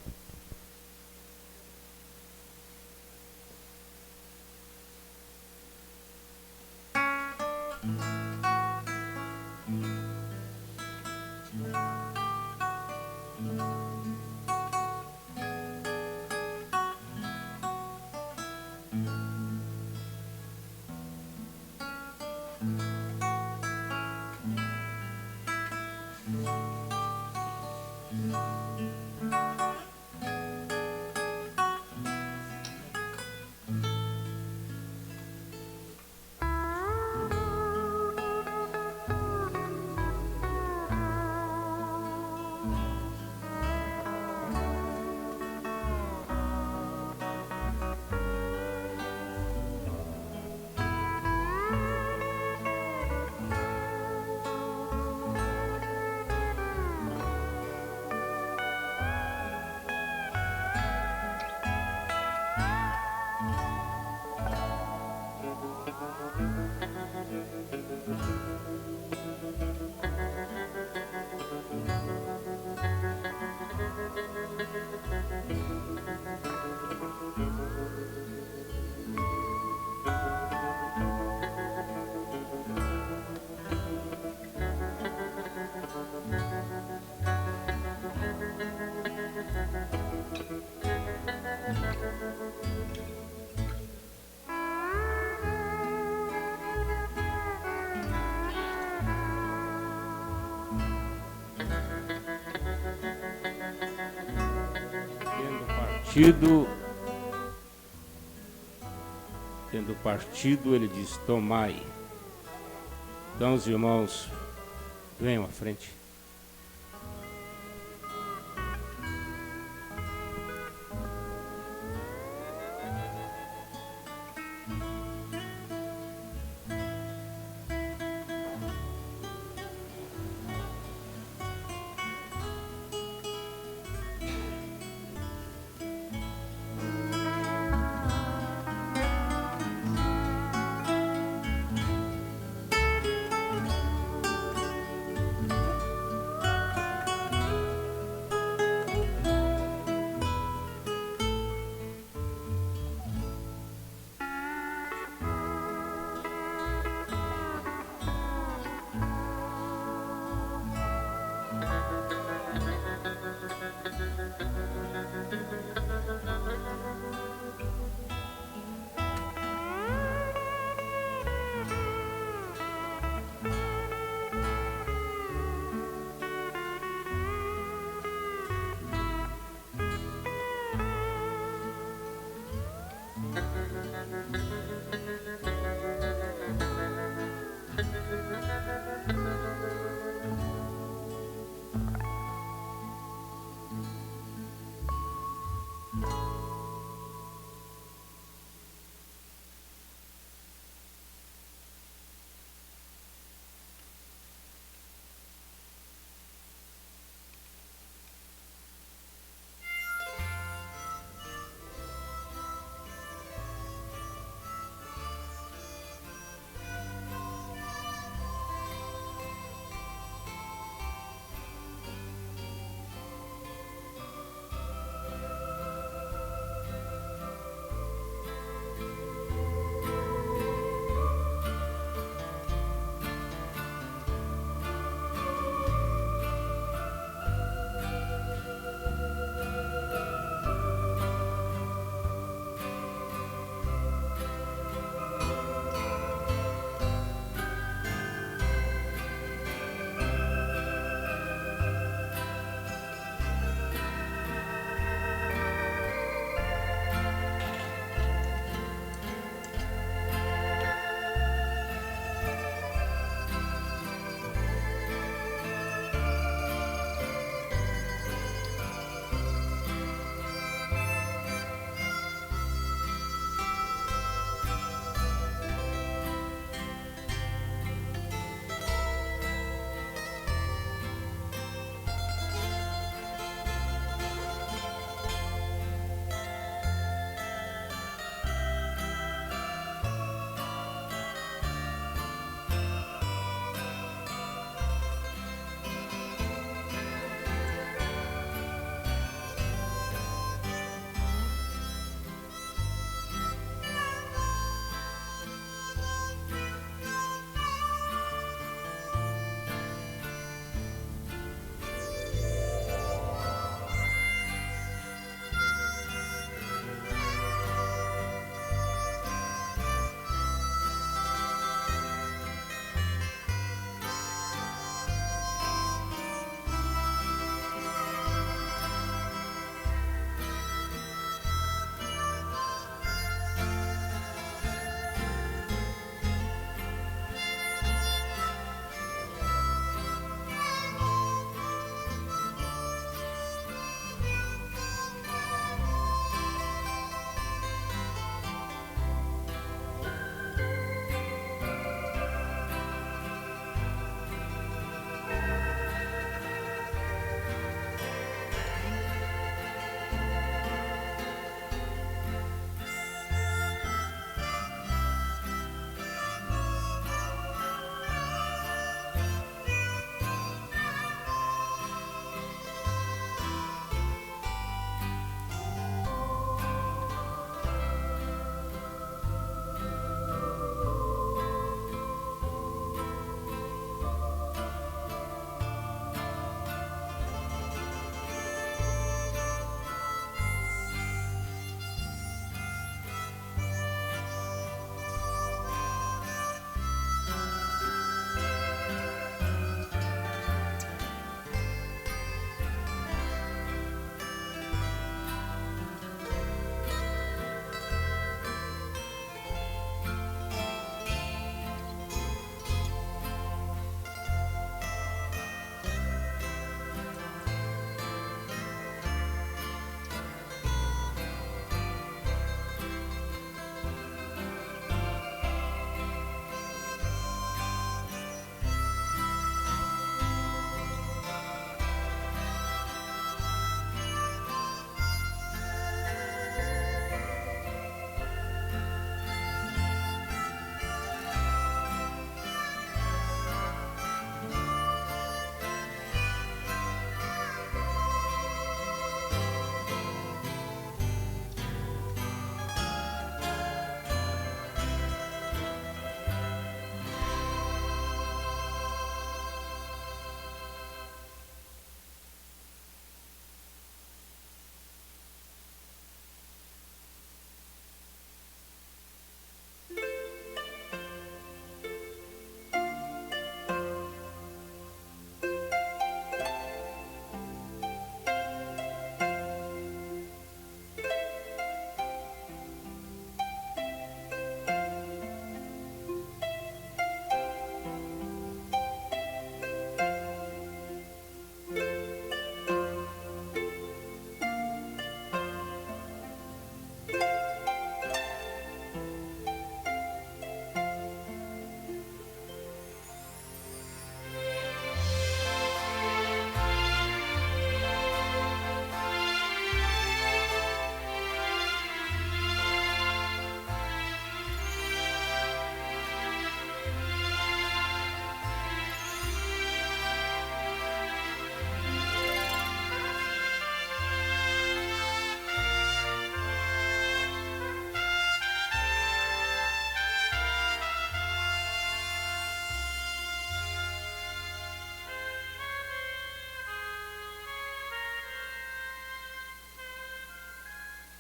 partido, ele diz: tomai. Então, os irmãos, venham à frente.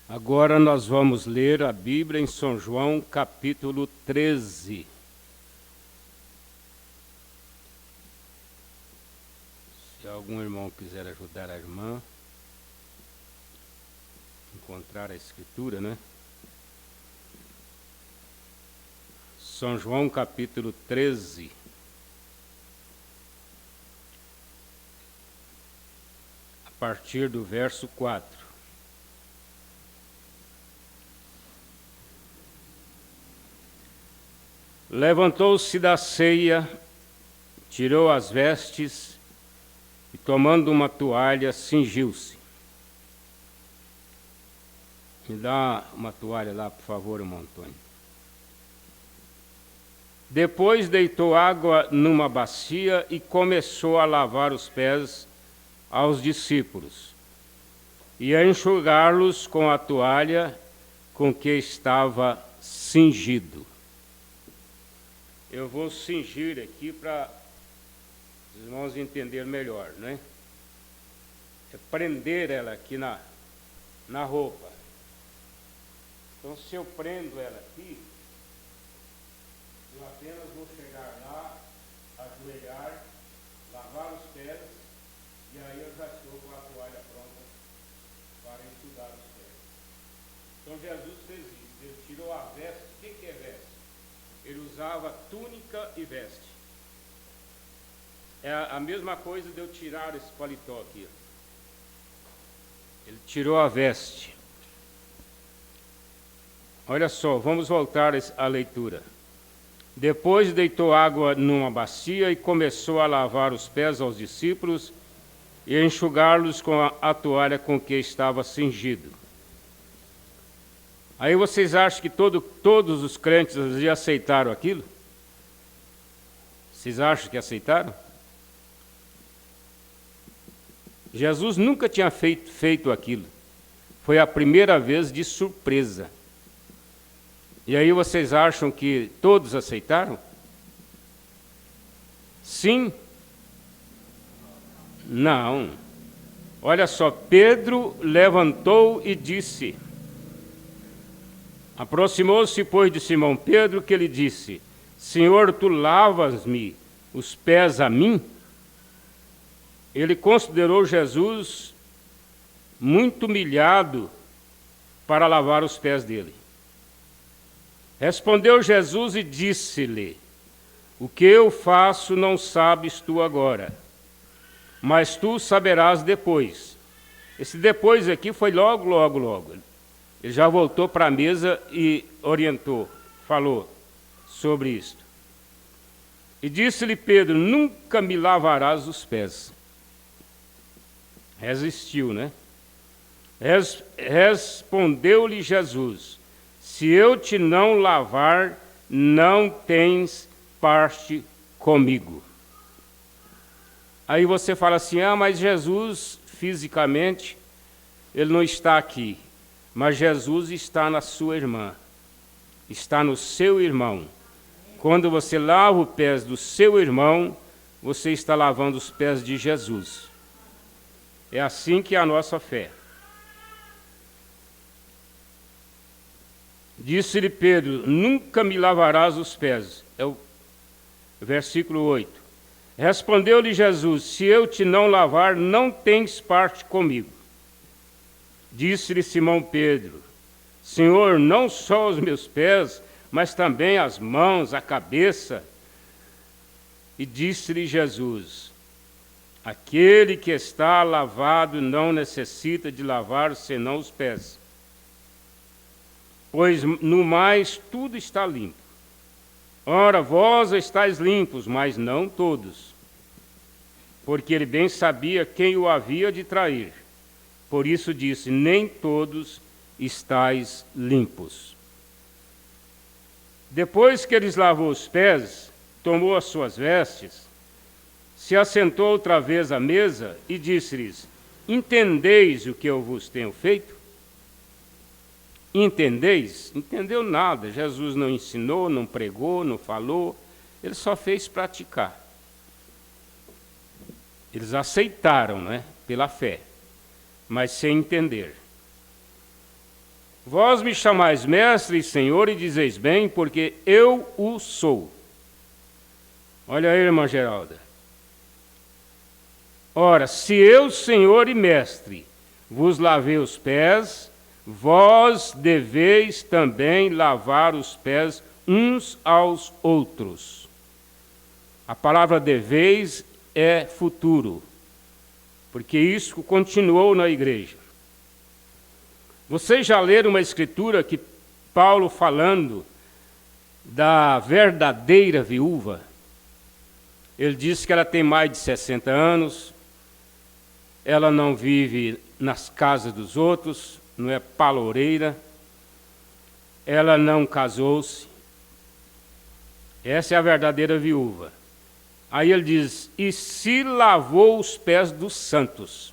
Agora nós vamos ler a Bíblia em São João, capítulo 13. Se algum irmão quiser ajudar a irmã a encontrar a Escritura, né? São João, capítulo 13. A partir do verso 4. Levantou-se da ceia, tirou as vestes e, tomando uma toalha, cingiu-se. Me dá uma toalha lá, por favor, irmão Antônio. Depois deitou água numa bacia e começou a lavar os pés aos discípulos e a enxugá-los com a toalha com que estava cingido. Eu vou cingir aqui para os irmãos entenderem melhor, né? É prender ela aqui na roupa. Então, se eu prendo ela aqui, eu apenas vou chegar lá, ajoelhar, lavar os pés, e aí eu já estou com a toalha pronta para enxugar os pés. Então, Jesus fez isso. Ele tirou a veste. O que é veste? Ele usava túnica e veste. É a mesma coisa de eu tirar esse paletó aqui. Ele tirou a veste. Olha só, vamos voltar à leitura. Depois deitou água numa bacia e começou a lavar os pés aos discípulos e a enxugá-los com a toalha com que estava cingido. Aí vocês acham que todos os crentes já aceitaram aquilo? Vocês acham que aceitaram? Jesus nunca tinha feito aquilo. Foi a primeira vez de surpresa. E aí vocês acham que todos aceitaram? Sim? Não. Olha só, Pedro levantou e disse... Aproximou-se, pois, de Simão Pedro, que lhe disse: Senhor, tu lavas-me os pés a mim? Ele considerou Jesus muito humilhado para lavar os pés dele. Respondeu Jesus e disse-lhe: O que eu faço não sabes tu agora, mas tu saberás depois. Esse depois aqui foi logo. Ele já voltou para a mesa e orientou, falou sobre isto. E disse-lhe Pedro: Nunca me lavarás os pés. Resistiu, né? Respondeu-lhe Jesus: Se eu te não lavar, não tens parte comigo. Aí você fala assim: mas Jesus, fisicamente, ele não está aqui. Mas Jesus está na sua irmã, está no seu irmão. Quando você lava os pés do seu irmão, você está lavando os pés de Jesus. É assim que é a nossa fé. Disse-lhe Pedro: Nunca me lavarás os pés. É o versículo 8. Respondeu-lhe Jesus: Se eu te não lavar, não tens parte comigo. Disse-lhe Simão Pedro: Senhor, não só os meus pés, mas também as mãos, a cabeça. E disse-lhe Jesus: Aquele que está lavado não necessita de lavar senão os pés, pois no mais tudo está limpo. Ora, vós estáis limpos, mas não todos. Porque ele bem sabia quem o havia de trair. Por isso disse: nem todos estáis limpos. Depois que eles lavou os pés, tomou as suas vestes, se assentou outra vez à mesa e disse-lhes: Entendeis o que eu vos tenho feito? Entendeis? Entendeu nada. Jesus não ensinou, não pregou, não falou. Ele só fez praticar. Eles aceitaram, né? Pela fé, mas sem entender. Vós me chamais mestre e senhor e dizeis bem, porque eu o sou. Olha aí, irmã Geralda. Ora, se eu, senhor e mestre, vos lavei os pés, vós deveis também lavar os pés uns aos outros. A palavra deveis é futuro, porque isso continuou na igreja. Vocês já leram uma escritura que Paulo falando da verdadeira viúva? Ele diz que ela tem mais de 60 anos, ela não vive nas casas dos outros, não é paloureira, ela não casou-se. Essa é a verdadeira viúva. Aí ele diz, e se lavou os pés dos santos.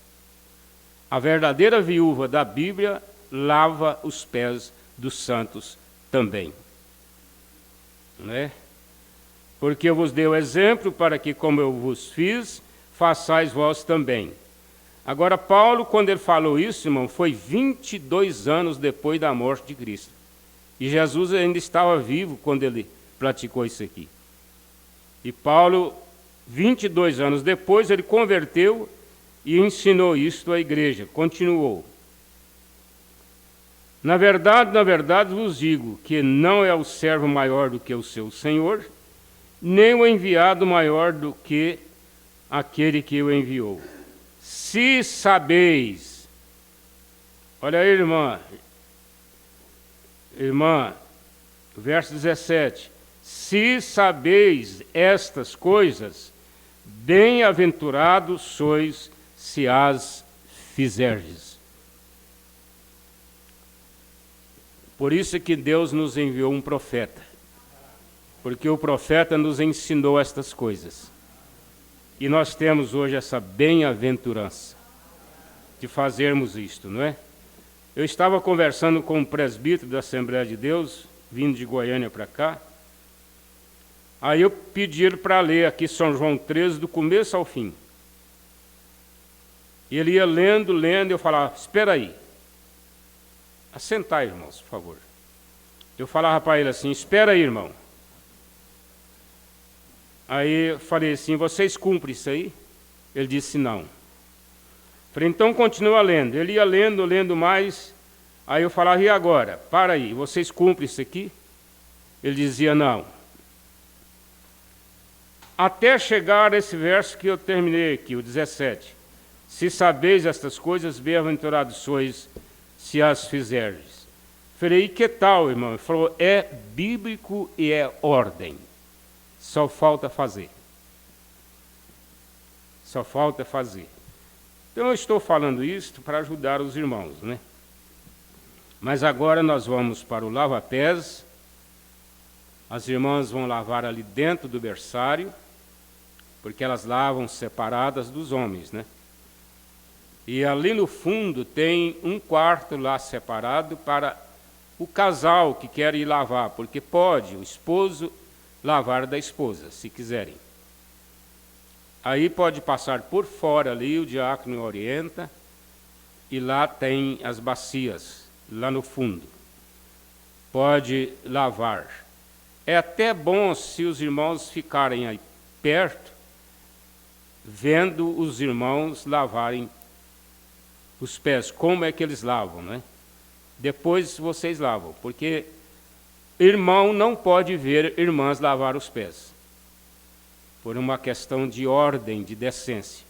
A verdadeira viúva da Bíblia lava os pés dos santos também. Não é? Porque eu vos dei o exemplo para que, como eu vos fiz, façais vós também. Agora, Paulo, quando ele falou isso, irmão, foi 22 anos depois da morte de Cristo. E Jesus ainda estava vivo quando ele praticou isso aqui. E Paulo, 22 anos depois, ele converteu e ensinou isto à igreja, continuou. Na verdade vos digo que não é o servo maior do que o seu senhor, nem o enviado maior do que aquele que o enviou. Se sabeis, olha aí, irmã, verso 17, se sabeis estas coisas, bem-aventurados sois se as fizerdes. Por isso é que Deus nos enviou um profeta, porque o profeta nos ensinou estas coisas. E nós temos hoje essa bem-aventurança de fazermos isto, não é? Eu estava conversando com um presbítero da Assembleia de Deus, vindo de Goiânia para cá. Aí eu pedi ele para ler aqui São João 13, do começo ao fim. E ele ia lendo, e eu falava, espera aí. Assentai, irmãos, por favor. Eu falava para ele assim, espera aí, irmão. Aí eu falei assim, vocês cumprem isso aí? Ele disse não. Falei, então continua lendo. Ele ia lendo mais. Aí eu falava, e agora? Para aí, vocês cumprem isso aqui? Ele dizia não. Até chegar a esse verso que eu terminei aqui, o 17. Se sabeis estas coisas, bem-aventurados sois, se as fizerdes. Falei, e que tal, irmão? Ele falou, é bíblico e é ordem. Só falta fazer. Só falta fazer. Então eu estou falando isso para ajudar os irmãos, né? Mas agora nós vamos para o lava-pés. As irmãs vão lavar ali dentro do berçário, porque elas lavam separadas dos homens, né? E ali no fundo tem um quarto lá separado para o casal que quer ir lavar, porque pode o esposo lavar da esposa, se quiserem. Aí pode passar por fora ali, o diácono orienta, e lá tem as bacias, lá no fundo. Pode lavar. É até bom se os irmãos ficarem aí perto, vendo os irmãos lavarem os pés, como é que eles lavam, né? Depois vocês lavam, porque irmão não pode ver irmãs lavar os pés, por uma questão de ordem, de decência.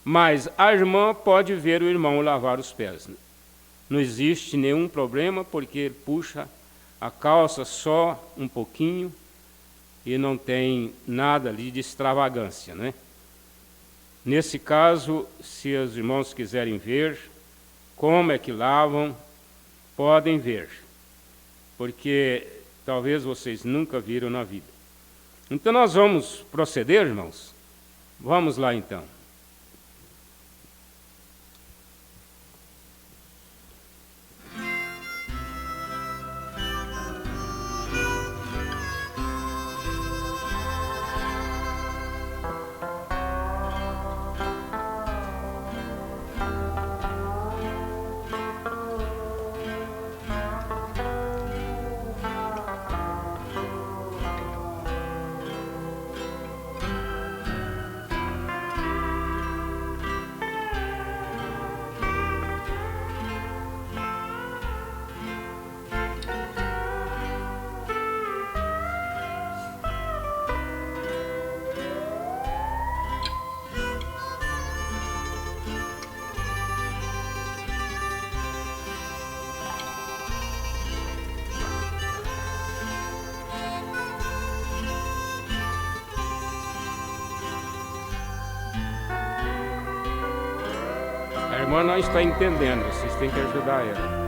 Mas a irmã pode ver o irmão lavar os pés. Não existe nenhum problema, porque ele puxa a calça só um pouquinho e não tem nada ali de extravagância, né? Nesse caso, se os irmãos quiserem ver como é que lavam, podem ver, porque talvez vocês nunca viram na vida. Então nós vamos proceder, irmãos? Vamos lá então. irmã não está entendendo, vocês têm que ajudar ela.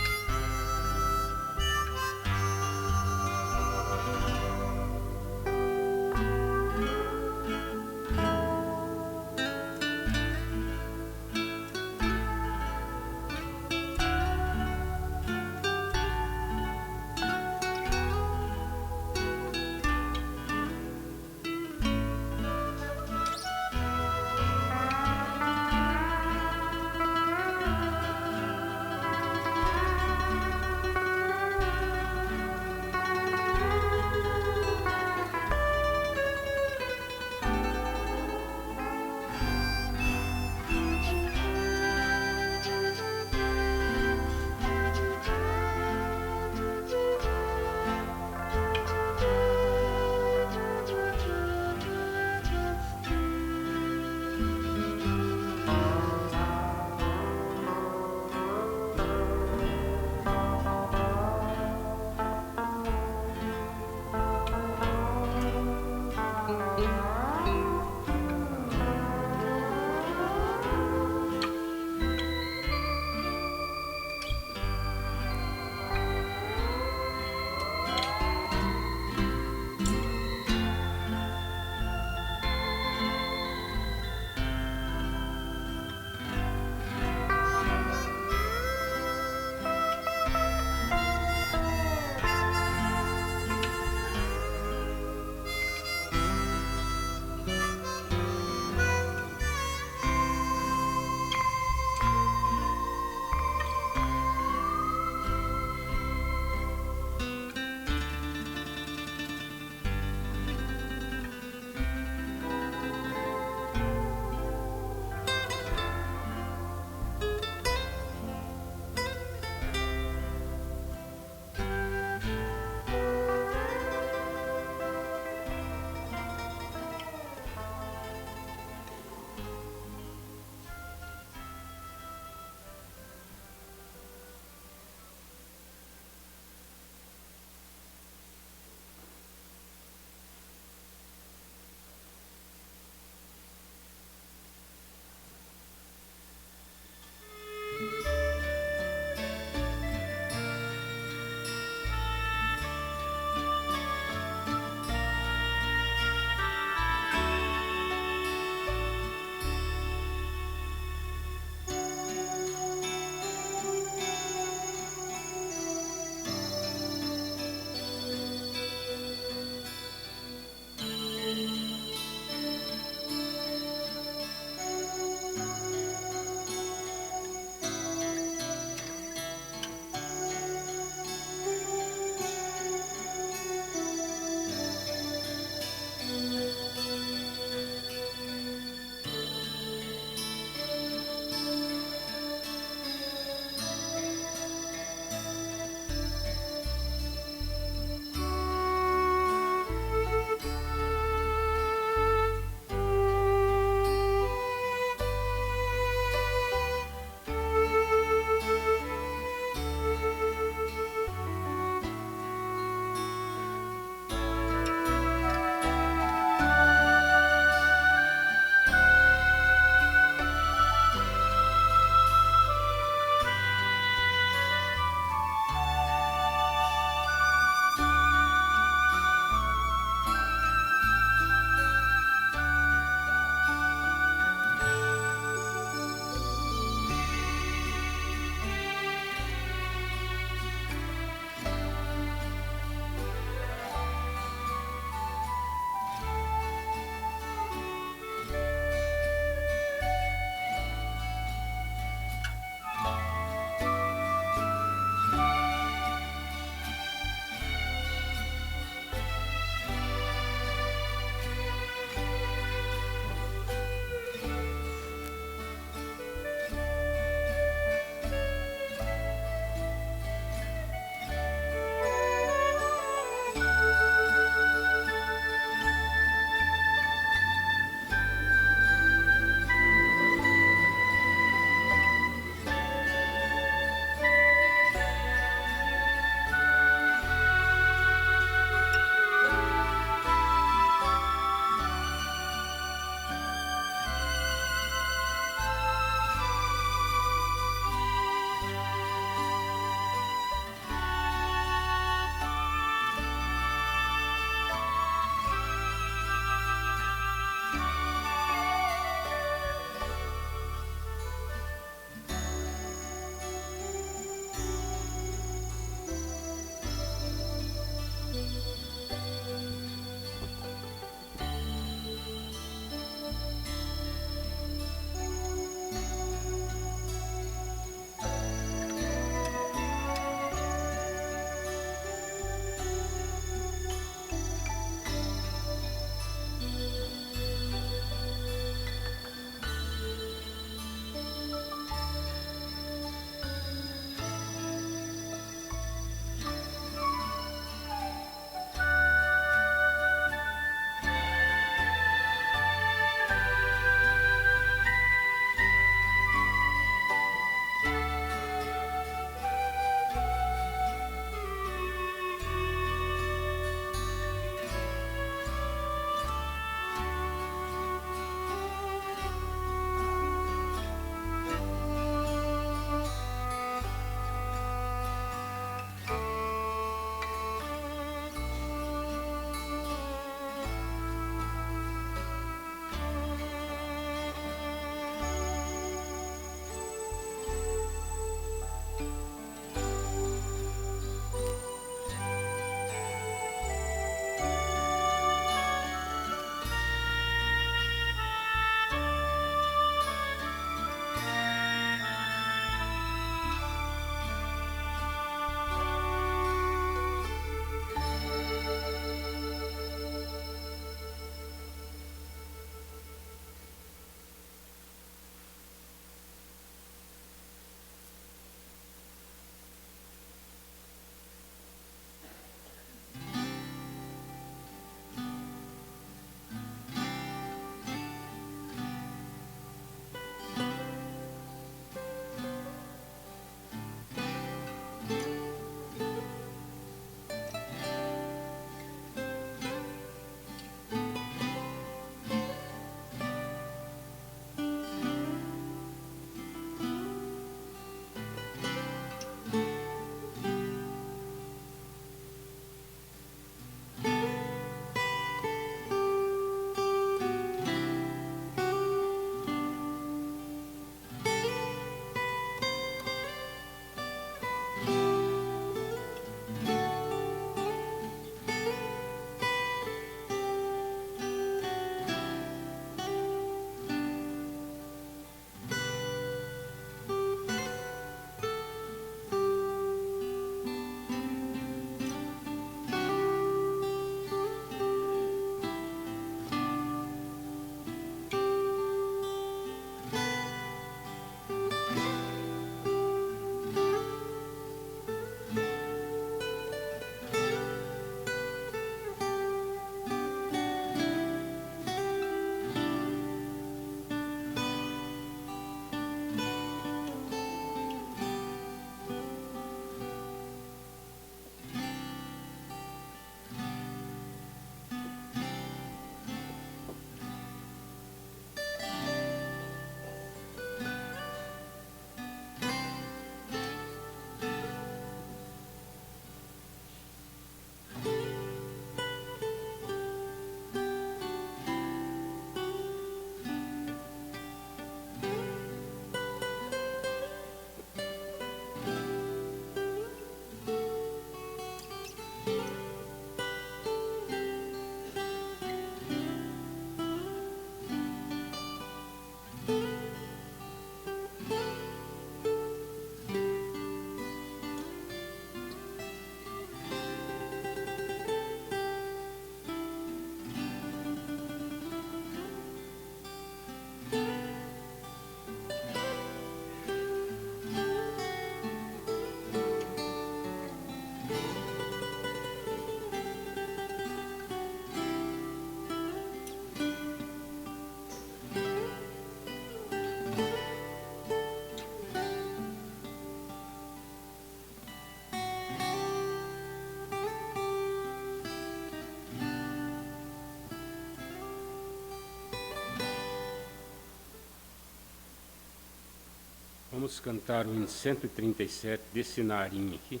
Vamos cantar o hino 137 desse narinho aqui.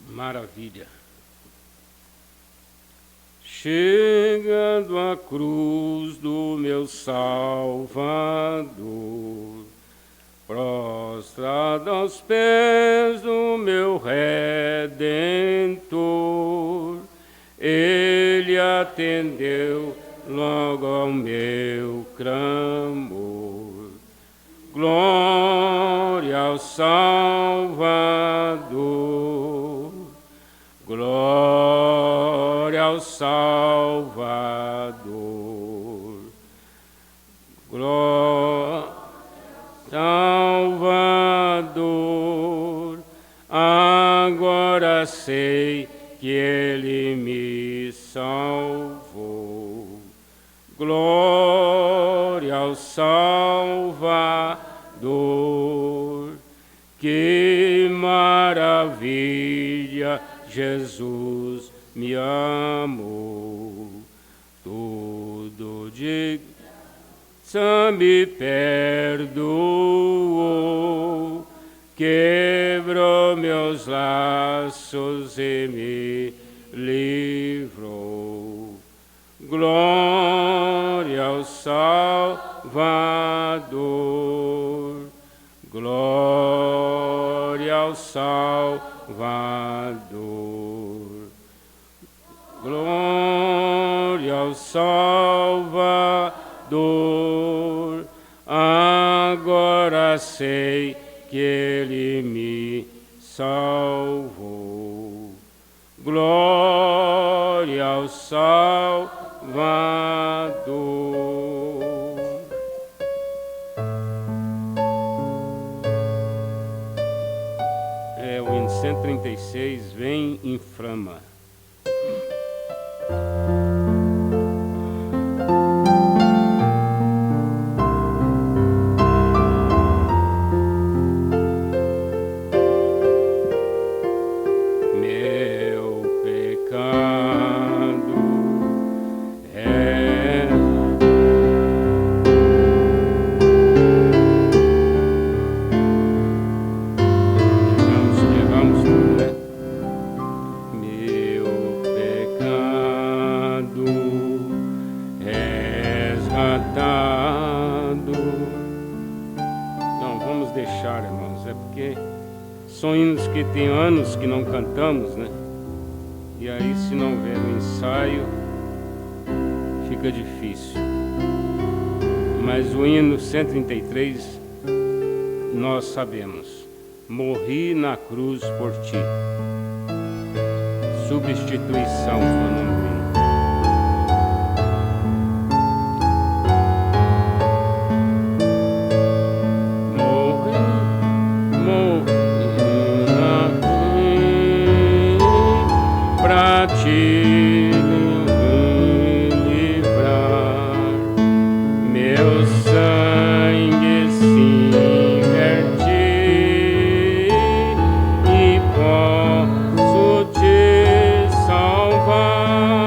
Maravilha. Chegando à cruz do meu Salvador, prostrado aos pés do meu Redentor, Ele atendeu logo ao meu clamor. Glória ao Salvador, glória ao Salvador, glória ao Salvador. Agora sei que Ele me salvou. Glória ao Salvador, que maravilha, Jesus me amou. Tudo de graça me perdoou, quebrou meus laços e me livrou. Glória ao Salvador, glória ao Salvador, glória ao Salvador. Agora sei que Ele me salvou. Glória ao Salvador. O hino 136 vem em flama. São hinos que tem anos que não cantamos, né? E aí, se não houver um ensaio, fica difícil. Mas o hino 133, nós sabemos. Morri na cruz por ti. Substituição, foi o nome do hino. Te livrar, meu sangue se verti e posso te salvar.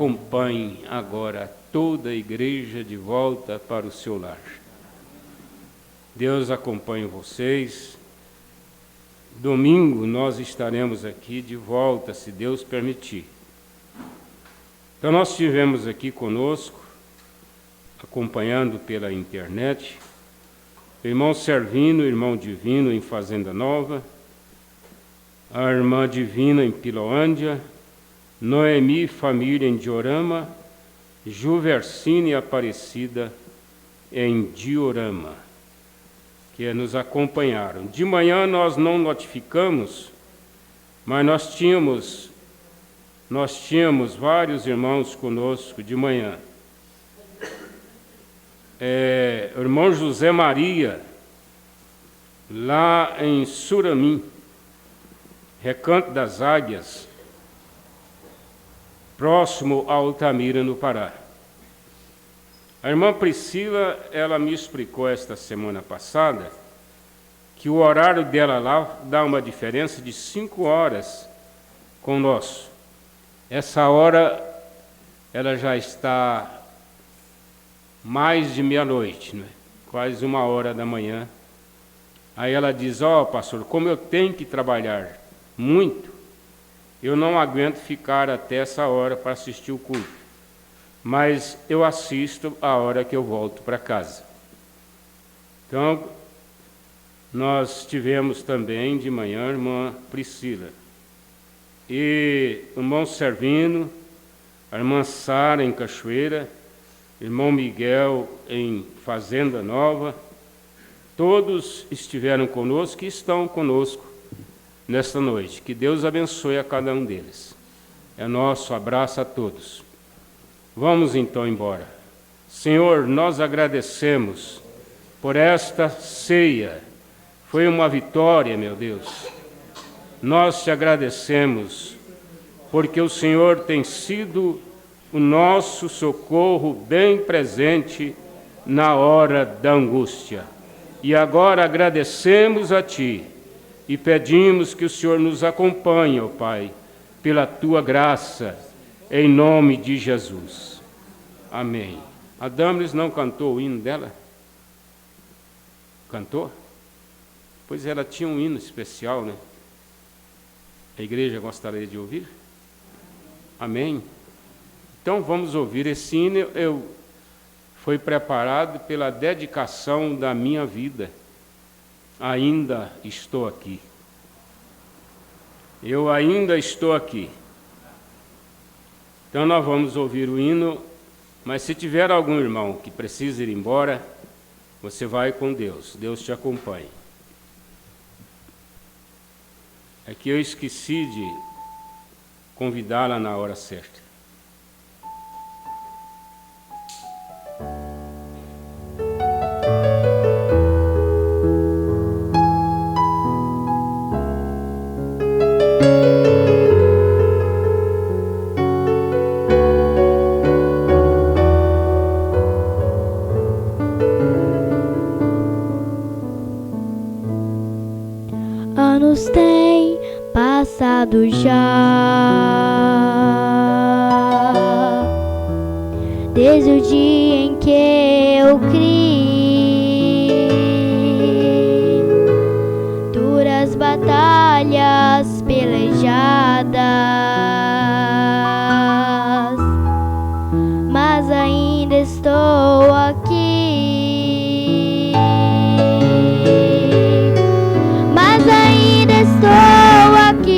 acompanhe agora toda a igreja de volta para o seu lar. Deus acompanhe vocês. Domingo nós estaremos aqui de volta, se Deus permitir. Então nós tivemos aqui conosco, acompanhando pela internet, o irmão Servino, o irmão Divino em Fazenda Nova, a irmã Divina em Piloândia, Noemi família em Diorama, Juversine Aparecida em Diorama, que nos acompanharam. De manhã nós não notificamos, mas nós tínhamos vários irmãos conosco de manhã. O irmão José Maria, lá em Suramim, Recanto das Águias, próximo a Altamira, no Pará. A irmã Priscila, ela me explicou esta semana passada que o horário dela lá dá uma diferença de 5 horas com o nosso. Essa hora, ela já está mais de meia-noite, né? Quase 1h da manhã. Aí ela diz, pastor, como eu tenho que trabalhar muito, eu não aguento ficar até essa hora para assistir o culto. Mas eu assisto a hora que eu volto para casa. Então, nós tivemos também de manhã a irmã Priscila. E o irmão Servino, a irmã Sara em Cachoeira, irmão Miguel em Fazenda Nova, todos estiveram conosco e estão conosco nesta noite. Que Deus abençoe a cada um deles. É nosso abraço a todos. Vamos então embora. Senhor, nós agradecemos por esta ceia. Foi uma vitória, meu Deus. Nós te agradecemos porque o Senhor tem sido o nosso socorro bem presente na hora da angústia. E agora agradecemos a Ti e pedimos que o Senhor nos acompanhe, ó Pai, pela Tua graça, em nome de Jesus. Amém. A Damaris não cantou o hino dela? Cantou? Pois ela tinha um hino especial, né? A igreja gostaria de ouvir? Amém. Então vamos ouvir esse hino. Foi preparado pela dedicação da minha vida. Ainda estou aqui. Eu ainda estou aqui. Então nós vamos ouvir o hino, mas se tiver algum irmão que precisa ir embora, você vai com Deus. Deus te acompanhe. É que eu esqueci de convidá-la na hora certa. Anos têm passado já, desde o dia em que eu criei, duras batalhas pelejadas, mas ainda estou aqui. Estou aqui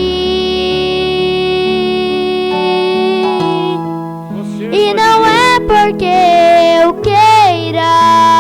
e não é porque eu queira,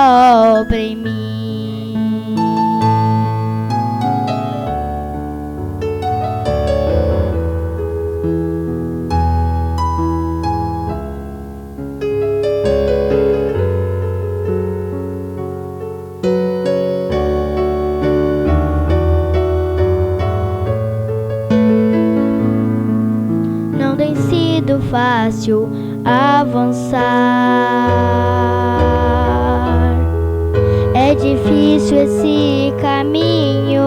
sua obra em mim. Não tem sido fácil avançar. É difícil esse caminho,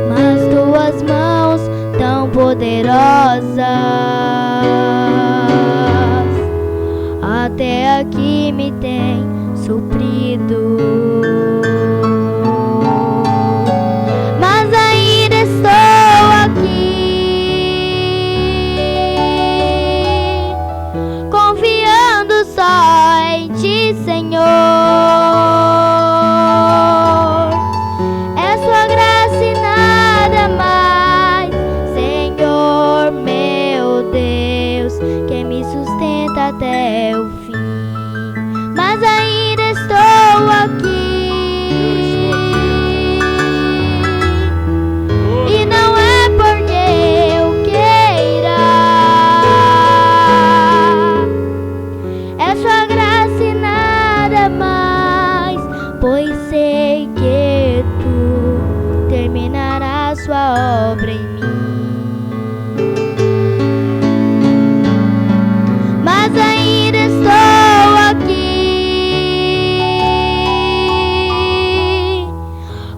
mas tuas mãos tão poderosas até aqui me tem suprido. Mas ainda estou aqui, confiando só em Ti, Senhor. É sua graça e nada mais, Senhor meu Deus, que me sustenta até o fim. Mas ainda estou aqui, e não é porque eu queira, é sua graça e nada mais, pois sei que Tu terminarás sua obra em mim. Mas ainda estou aqui,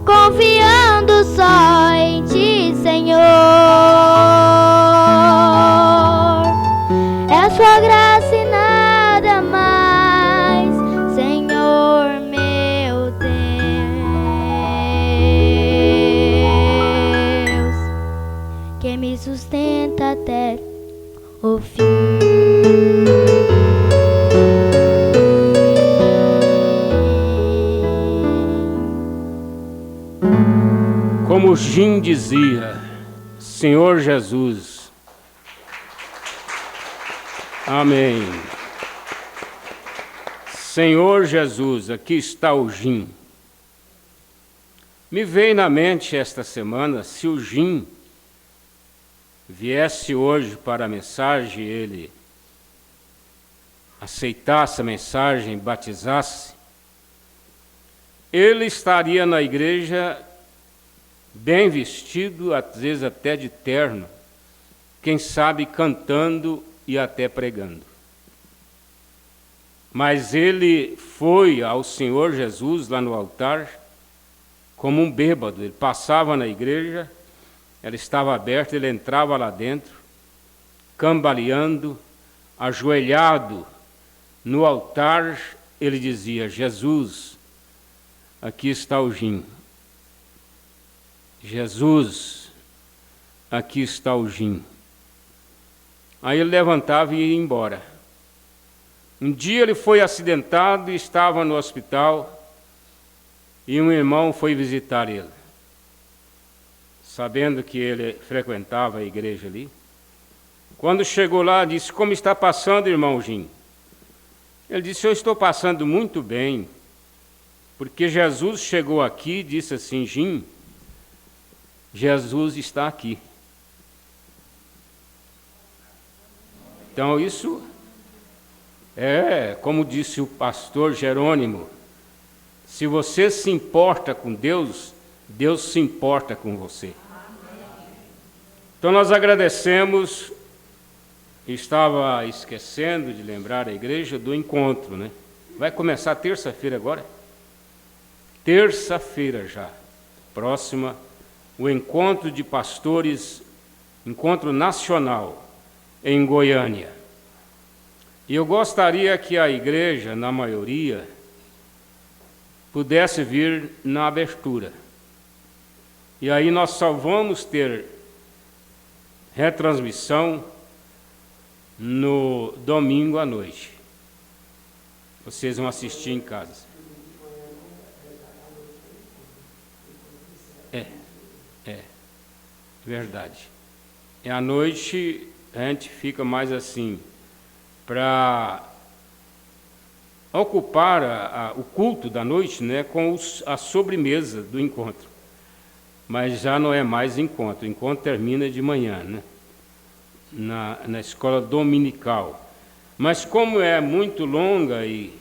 confiando só em Ti, Senhor. É sua graça e nada mais, Senhor meu Deus, que me sustenta até o fim. Como Jim dizia, Senhor Jesus. Amém. Senhor Jesus, aqui está o Jim. Me veio na mente esta semana, se o Jim viesse hoje para a mensagem, ele aceitasse a mensagem, batizasse, ele estaria na igreja bem vestido, às vezes até de terno, quem sabe cantando e até pregando. Mas ele foi ao Senhor Jesus lá no altar como um bêbado. Ele passava na igreja, ela estava aberta, ele entrava lá dentro, cambaleando, ajoelhado no altar, ele dizia: Jesus, aqui está o Jim. Jesus, aqui está o Jim. Aí ele levantava e ia embora. Um dia ele foi acidentado e estava no hospital, e um irmão foi visitar ele. Sabendo que ele frequentava a igreja ali, quando chegou lá, disse: como está passando, irmão Jim? Ele disse: eu estou passando muito bem, porque Jesus chegou aqui e disse assim: Jim, Jesus está aqui. Então isso é, como disse o pastor Jerônimo, se você se importa com Deus, Deus se importa com você. Então nós agradecemos, estava esquecendo de lembrar a igreja do encontro, né? Vai começar terça-feira agora? Terça-feira já, próxima, o encontro de pastores, encontro nacional, em Goiânia. E eu gostaria que a igreja, na maioria, pudesse vir na abertura. E aí nós só vamos ter retransmissão no domingo à noite. Vocês vão assistir em casa. É verdade. E à noite a gente fica mais assim, para ocupar o culto da noite, né, com a sobremesa do encontro. Mas já não é mais encontro. O encontro termina de manhã, né, na escola dominical. Mas como é muito longa e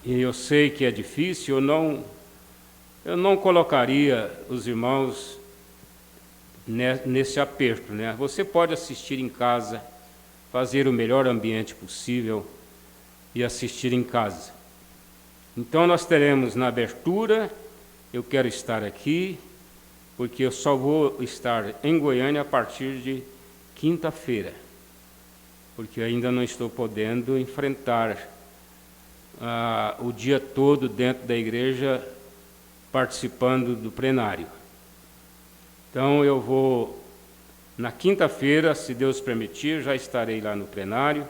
eu sei que é difícil, eu não colocaria os irmãos nesse aperto, né? Você pode assistir em casa, fazer o melhor ambiente possível e assistir em casa. Então nós teremos na abertura, eu quero estar aqui, porque eu só vou estar em Goiânia a partir de quinta-feira, porque ainda não estou podendo enfrentar o dia todo dentro da igreja, participando do plenário. Então eu vou, na quinta-feira, se Deus permitir, já estarei lá no plenário,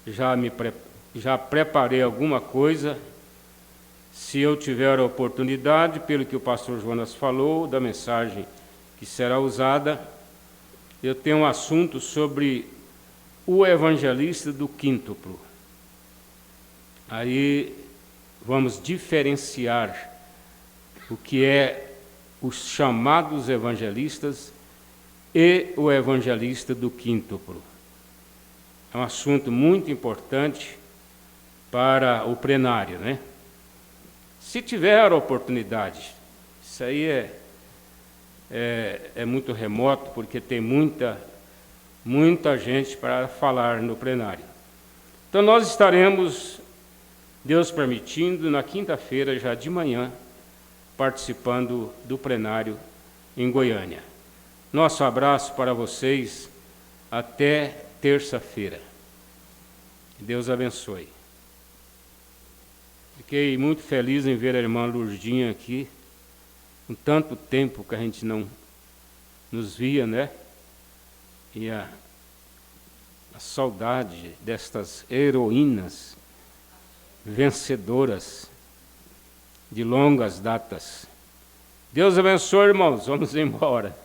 já preparei alguma coisa, se eu tiver a oportunidade, pelo que o pastor Jonas falou, da mensagem que será usada, eu tenho um assunto sobre o evangelista do quíntuplo. Aí vamos diferenciar o que é os chamados evangelistas e o evangelista do quíntuplo. É um assunto muito importante para o plenário, né? Se tiver a oportunidade, isso aí é muito remoto, porque tem muita gente para falar no plenário. Então nós estaremos, Deus permitindo, na quinta-feira, já de manhã, participando do plenário em Goiânia. Nosso abraço para vocês até terça-feira. Deus abençoe. Fiquei muito feliz em ver a irmã Lurdinha aqui, com tanto tempo que a gente não nos via, né? E a saudade destas heroínas vencedoras de longas datas. Deus abençoe, irmãos. Vamos embora.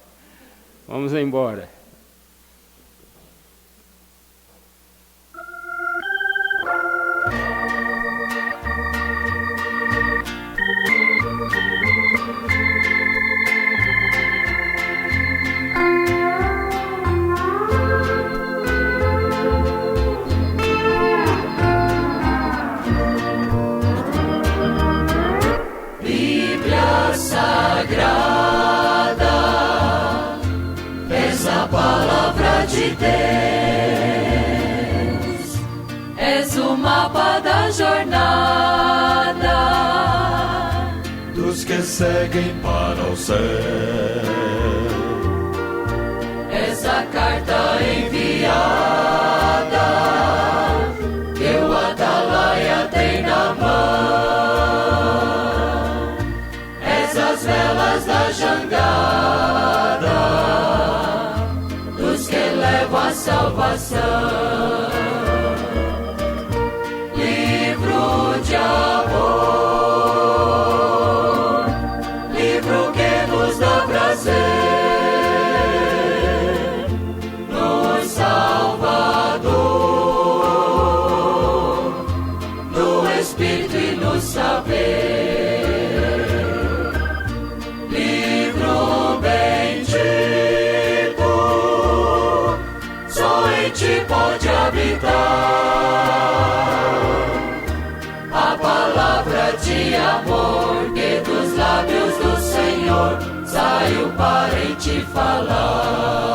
Vamos embora. És o mapa da jornada dos que seguem para o céu. És a carta enviada que o atalaia tem na mão. És as velas da jangada dos que levam a salvação. Livro de amor, livro que nos dá prazer no Salvador, no Espírito e no saber. Livro bendito, só em ti pode habitar a palavra de amor que dos lábios do Senhor saiu para em ti falar.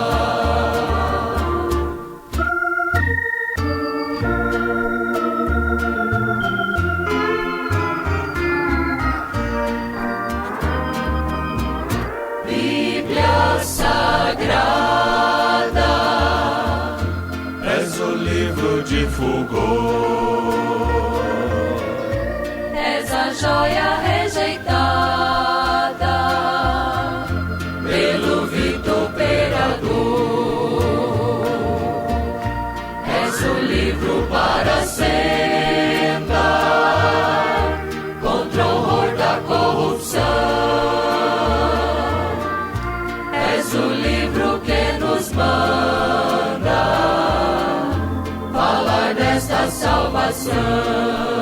Bíblia Sagrada, És o livro de fulgor, és a joia rejeitada pelo vituperador. És o livro para a senda contra o horror da corrupção. És o livro que nos manda falar desta salvação.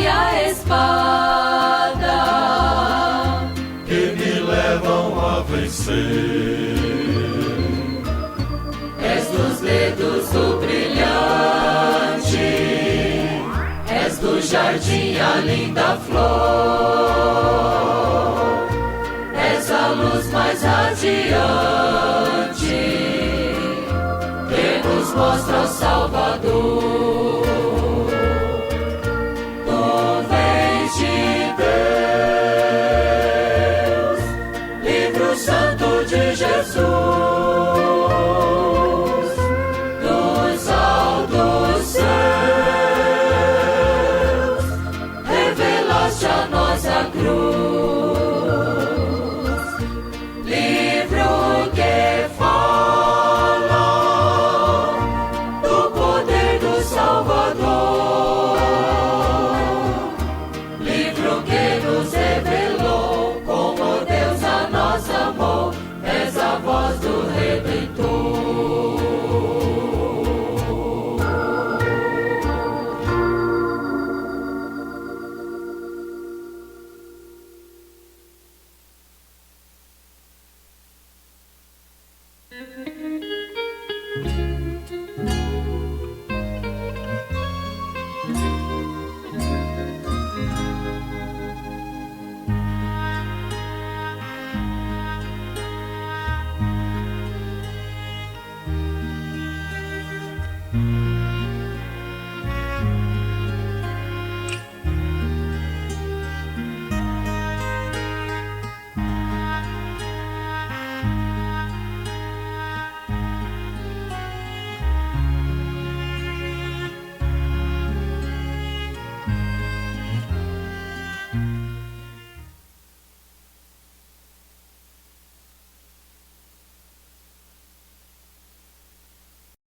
e a espada que me levam a vencer. És dos dedos do brilhante, és do jardim a linda flor, és a luz mais radiante que nos mostra o Salvador. Tu vens de Deus, livro santo de Jesus, dos altos céus, revelaste a nossa cruz.